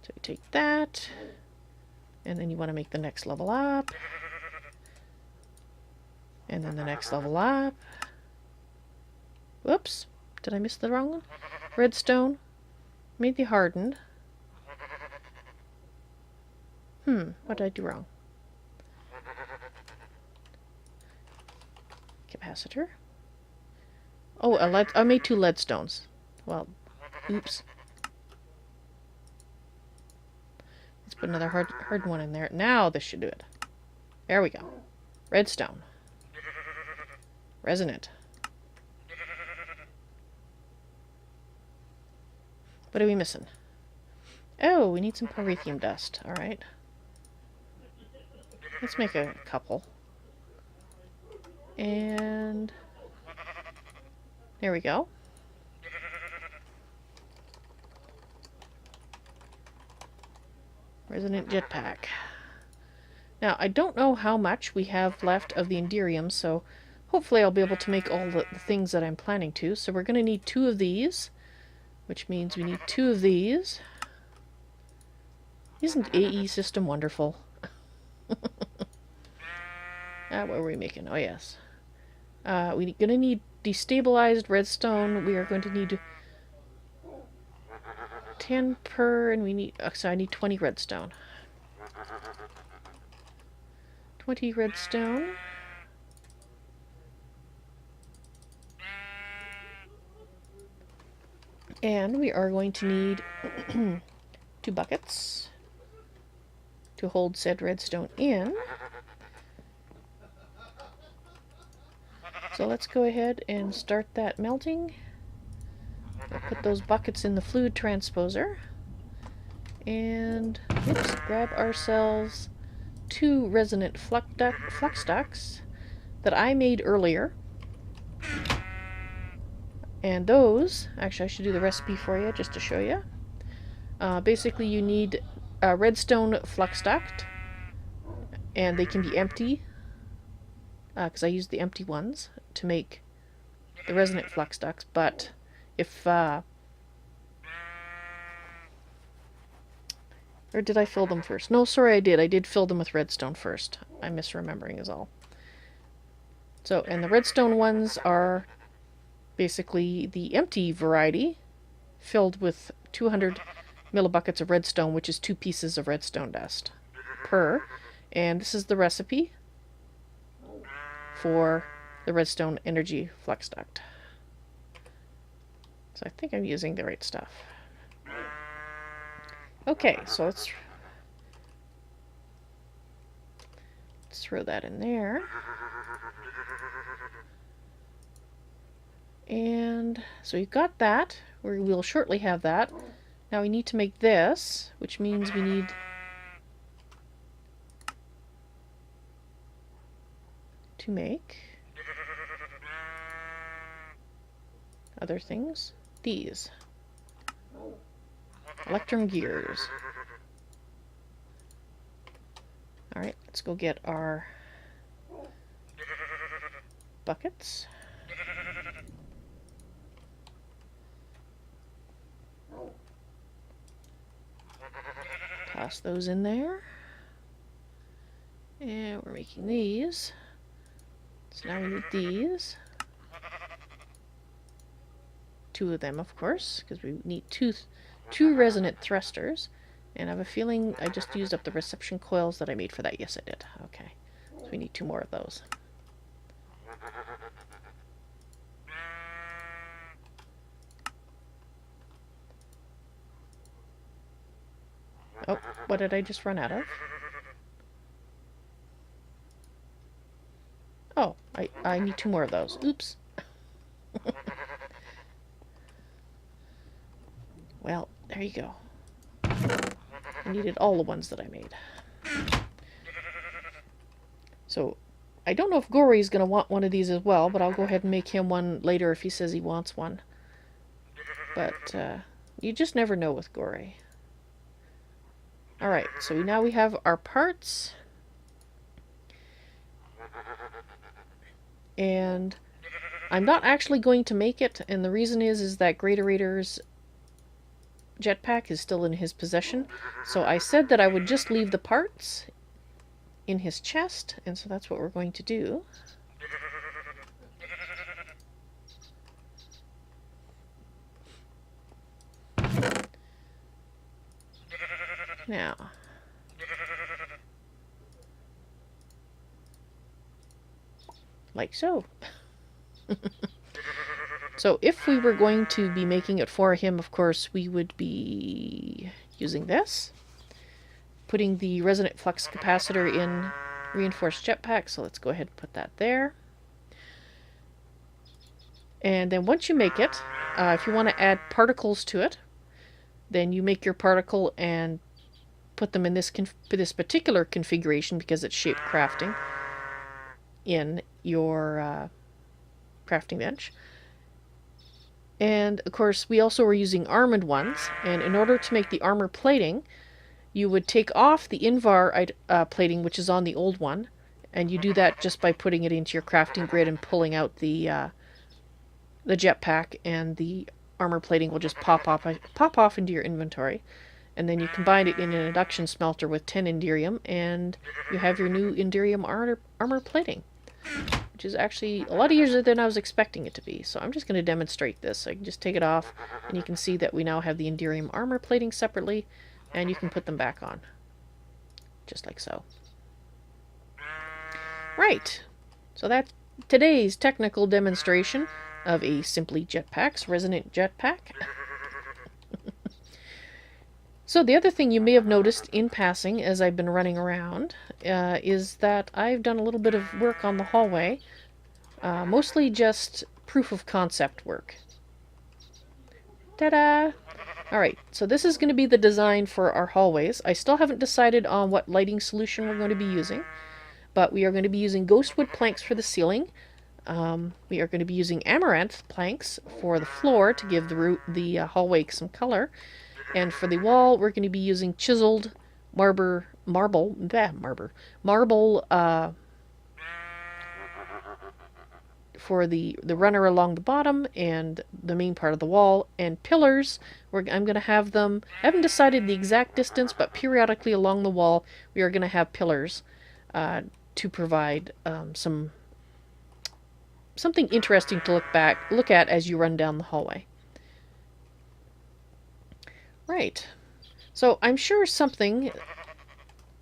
So you take that, and then you want to make the next level up, and then the next level up. Whoops, did I miss the wrong one? Redstone, made the hardened. What did I do wrong? Capacitor. Oh, I made 2 lead stones. Well, oops. Let's put another hard one in there. Now this should do it. There we go. Redstone. Resonant. What are we missing? Oh, we need some parathium dust. Alright. Let's make a couple. And... there we go. Resonant jetpack. Now, I don't know how much we have left of the Enderium, so hopefully I'll be able to make all the things that I'm planning to. So we're going to need 2 of these, which means we need 2 of these. Isn't AE system wonderful? What were we making? Oh, yes. We're going to need destabilized redstone. We are going to need 10 per, and we need... so I need 20 redstone. 20 redstone. And we are going to need 2 buckets to hold said redstone in. So let's go ahead and start that melting. We'll put those buckets in the fluid transposer. And oops, grab ourselves 2 resonant flux ducts that I made earlier. And those, actually I should do the recipe for you just to show you. Basically you need a redstone flux duct, and they can be empty, because I used the empty ones to make the resonant flux ducts, but if, or did I fill them first? No, sorry, I did fill them with redstone first. I'm misremembering is all. So, and the redstone ones are basically the empty variety, filled with 200 millibuckets of redstone, which is 2 pieces of redstone dust per. And this is the recipe for the redstone energy flux duct. So I think I'm using the right stuff. Okay, so let's throw that in there. And so you've got that. We'll shortly have that. Now we need to make this, which means we need to make other things. These. Electrum gears. Alright, let's go get our buckets. Toss those in there. And we're making these. So now we need these. 2 of them, of course, because we need two resonant thrusters. And I have a feeling I just used up the reception coils that I made for that. Yes, I did. Okay. So we need 2 more of those. What did I just run out of? Oh, I need 2 more of those. Oops. Well, there you go. I needed all the ones that I made. So, I don't know if Gory's going to want one of these as well, but I'll go ahead and make him one later if he says he wants one. But, you just never know with Gory. Alright, so now we have our parts. And I'm not actually going to make it, and the reason is that Greaterator's jetpack is still in his possession. So I said that I would just leave the parts in his chest, and so that's what we're going to do. Now, like so. So if we were going to be making it for him, of course, we would be using this. Putting the resonant flux capacitor in reinforced jetpack, so let's go ahead and put that there. And then once you make it, if you want to add particles to it, then you make your particle and put them in this particular configuration because it's shape crafting in your crafting bench. And of course we also were using armored ones, and in order to make the armor plating, you would take off the invar plating which is on the old one, and you do that just by putting it into your crafting grid and pulling out the jetpack, and the armor plating will just pop off into your inventory. And then you combine it in an induction smelter with 10 Enderium, and you have your new Enderium armor plating, which is actually a lot easier than I was expecting it to be. So I'm just going to demonstrate this. So I can just take it off, and you can see that we now have the Enderium armor plating separately, and you can put them back on, just like so. Right, so that's today's technical demonstration of a Simply Jetpack's resonant jetpack. So the other thing you may have noticed in passing as I've been running around is that I've done a little bit of work on the hallway, mostly just proof of concept work. Ta-da! Alright, so this is going to be the design for our hallways. I still haven't decided on what lighting solution we're going to be using, but we are going to be using ghostwood planks for the ceiling. We are going to be using amaranth planks for the floor to give the hallway some color. And for the wall, we're going to be using chiseled marble for the runner along the bottom and the main part of the wall. And pillars, I'm going to have them, I haven't decided the exact distance, but periodically along the wall, we are going to have pillars to provide something interesting to look at as you run down the hallway. Right. So I'm sure something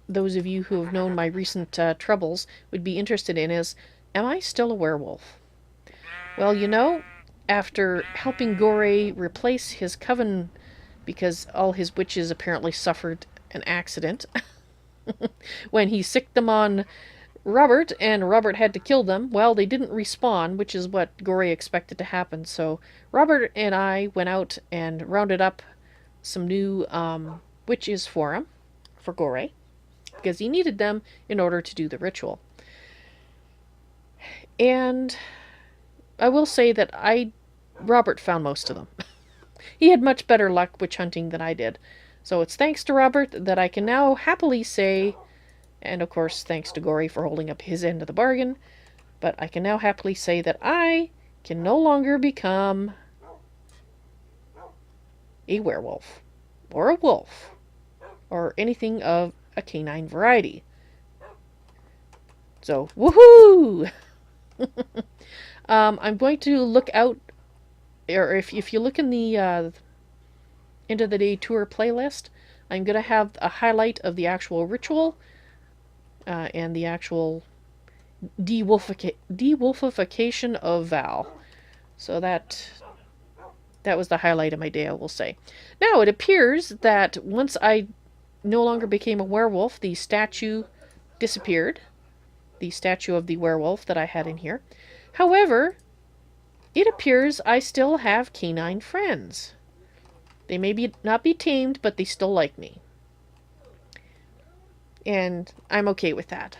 those of you who have known my recent troubles would be interested in is, am I still a werewolf? Well, you know, after helping Gore replace his coven because all his witches apparently suffered an accident when he sicked them on Robert, and Robert had to kill them. Well, they didn't respawn, which is what Gore expected to happen. So Robert and I went out and rounded up some new witches for him, for Gore, because he needed them in order to do the ritual. And I will say that Robert found most of them. He had much better luck witch hunting than I did. So it's thanks to Robert that I can now happily say, and of course thanks to Gore for holding up his end of the bargain, but I can now happily say that I can no longer become a werewolf, or a wolf, or anything of a canine variety. So, woohoo! I'm going to look out, or if you look in the end of the day tour playlist, I'm going to have a highlight of the actual ritual and the actual de-wolfification of Val. So that was the highlight of my day, I will say. Now, it appears that once I no longer became a werewolf, the statue disappeared. The statue of the werewolf that I had in here. However, it appears I still have canine friends. They may not be tamed, but they still like me. And I'm okay with that.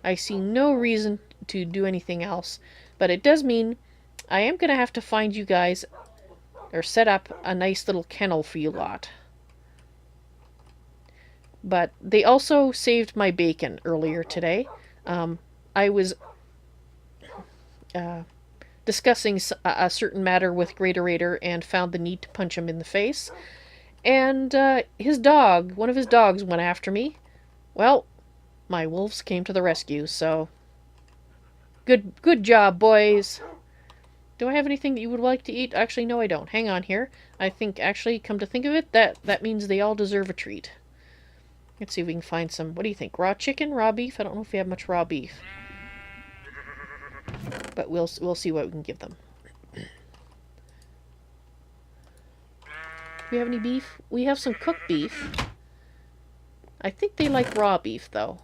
I see no reason to do anything else, but it does mean I am going to have to find you guys, or set up a nice little kennel for you lot. But they also saved my bacon earlier today. I was discussing a certain matter with Greatorator and found the need to punch him in the face. And his dog, one of his dogs, went after me. Well, my wolves came to the rescue, so good job, boys. Do I have anything that you would like to eat? Actually, no, I don't. Hang on here. I think, actually, come to think of it, that means they all deserve a treat. Let's see if we can find some. What do you think? Raw chicken? Raw beef? I don't know if we have much raw beef. But we'll see what we can give them. Do we have any beef? We have some cooked beef. I think they like raw beef, though.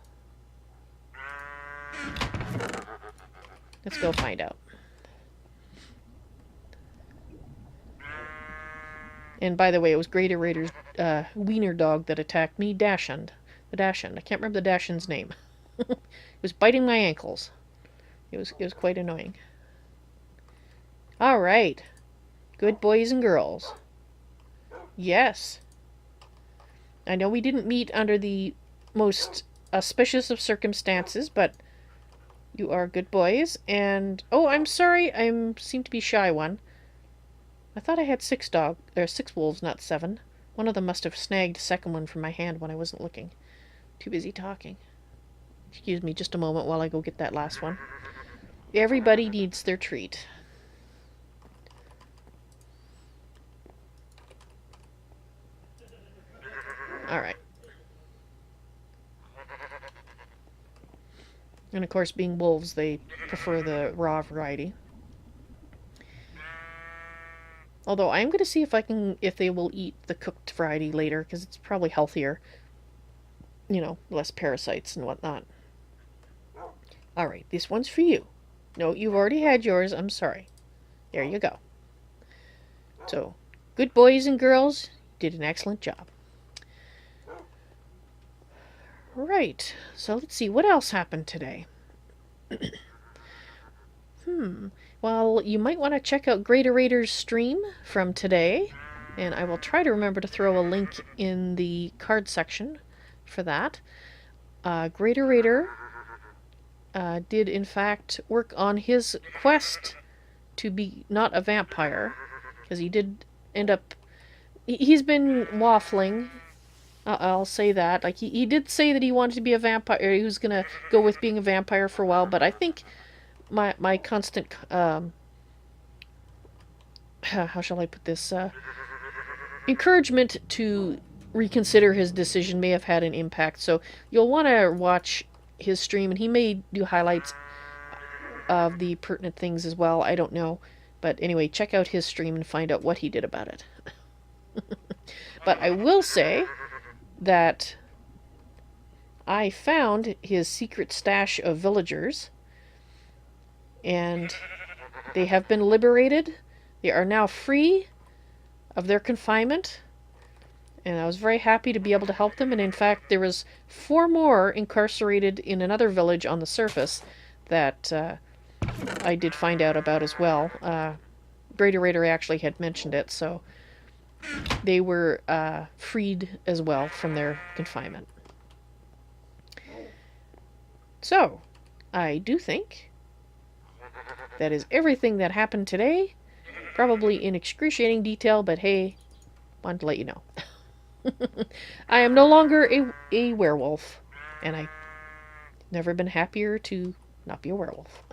Let's go find out. And by the way, it was Greatorator's wiener dog that attacked me, Dachshund. The Dachshund. I can't remember the Dachshund's name. It was biting my ankles. It was quite annoying. All right. Good boys and girls. Yes. I know we didn't meet under the most auspicious of circumstances, but you are good boys. And oh, I'm sorry, I seem to be shy one. I thought I had 6 wolves, not 7. One of them must have snagged a second one from my hand when I wasn't looking. Too busy talking. Excuse me just a moment while I go get that last one. Everybody needs their treat. Alright. And of course, being wolves, they prefer the raw variety. Although I am going to see if they will eat the cooked variety later, because it's probably healthier. You know, less parasites and whatnot. Alright, this one's for you. No, you've already had yours. I'm sorry. There you go. So, good boys and girls, did an excellent job. Right, so let's see, what else happened today? Well, you might want to check out Greatorator's stream from today, and I will try to remember to throw a link in the card section for that. Greatorator did in fact work on his quest to be not a vampire, because he did end up... He's been waffling, I'll say that. Like, he did say that he wanted to be a vampire, he was gonna go with being a vampire for a while, but I think my constant, how shall I put this, encouragement to reconsider his decision may have had an impact, so you'll want to watch his stream, and he may do highlights of the pertinent things as well, I don't know, but anyway, check out his stream and find out what he did about it. But I will say that I found his secret stash of villagers, and they have been liberated. They are now free of their confinement, and I was very happy to be able to help them. And in fact, there was 4 more incarcerated in another village on the surface that I did find out about as well. Greatorator actually had mentioned it, so they were freed as well from their confinement. So, I do think that is everything that happened today. Probably in excruciating detail, but hey, wanted to let you know. I am no longer a werewolf, and I've never been happier to not be a werewolf.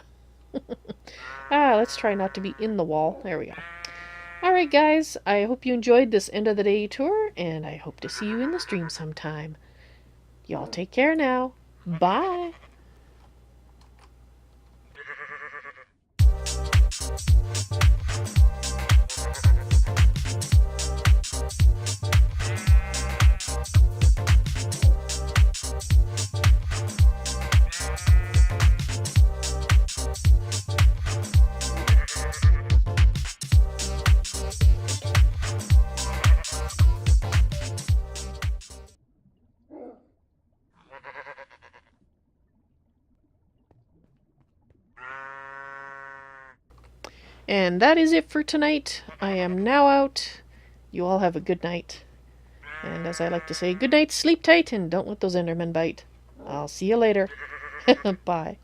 Let's try not to be in the wall. There we go. Alright guys, I hope you enjoyed this end of the day tour, and I hope to see you in the stream sometime. Y'all take care now. Bye! And that is it for tonight. I am now out. You all have a good night. And as I like to say, good night, sleep tight, and don't let those Endermen bite. I'll see you later. Bye.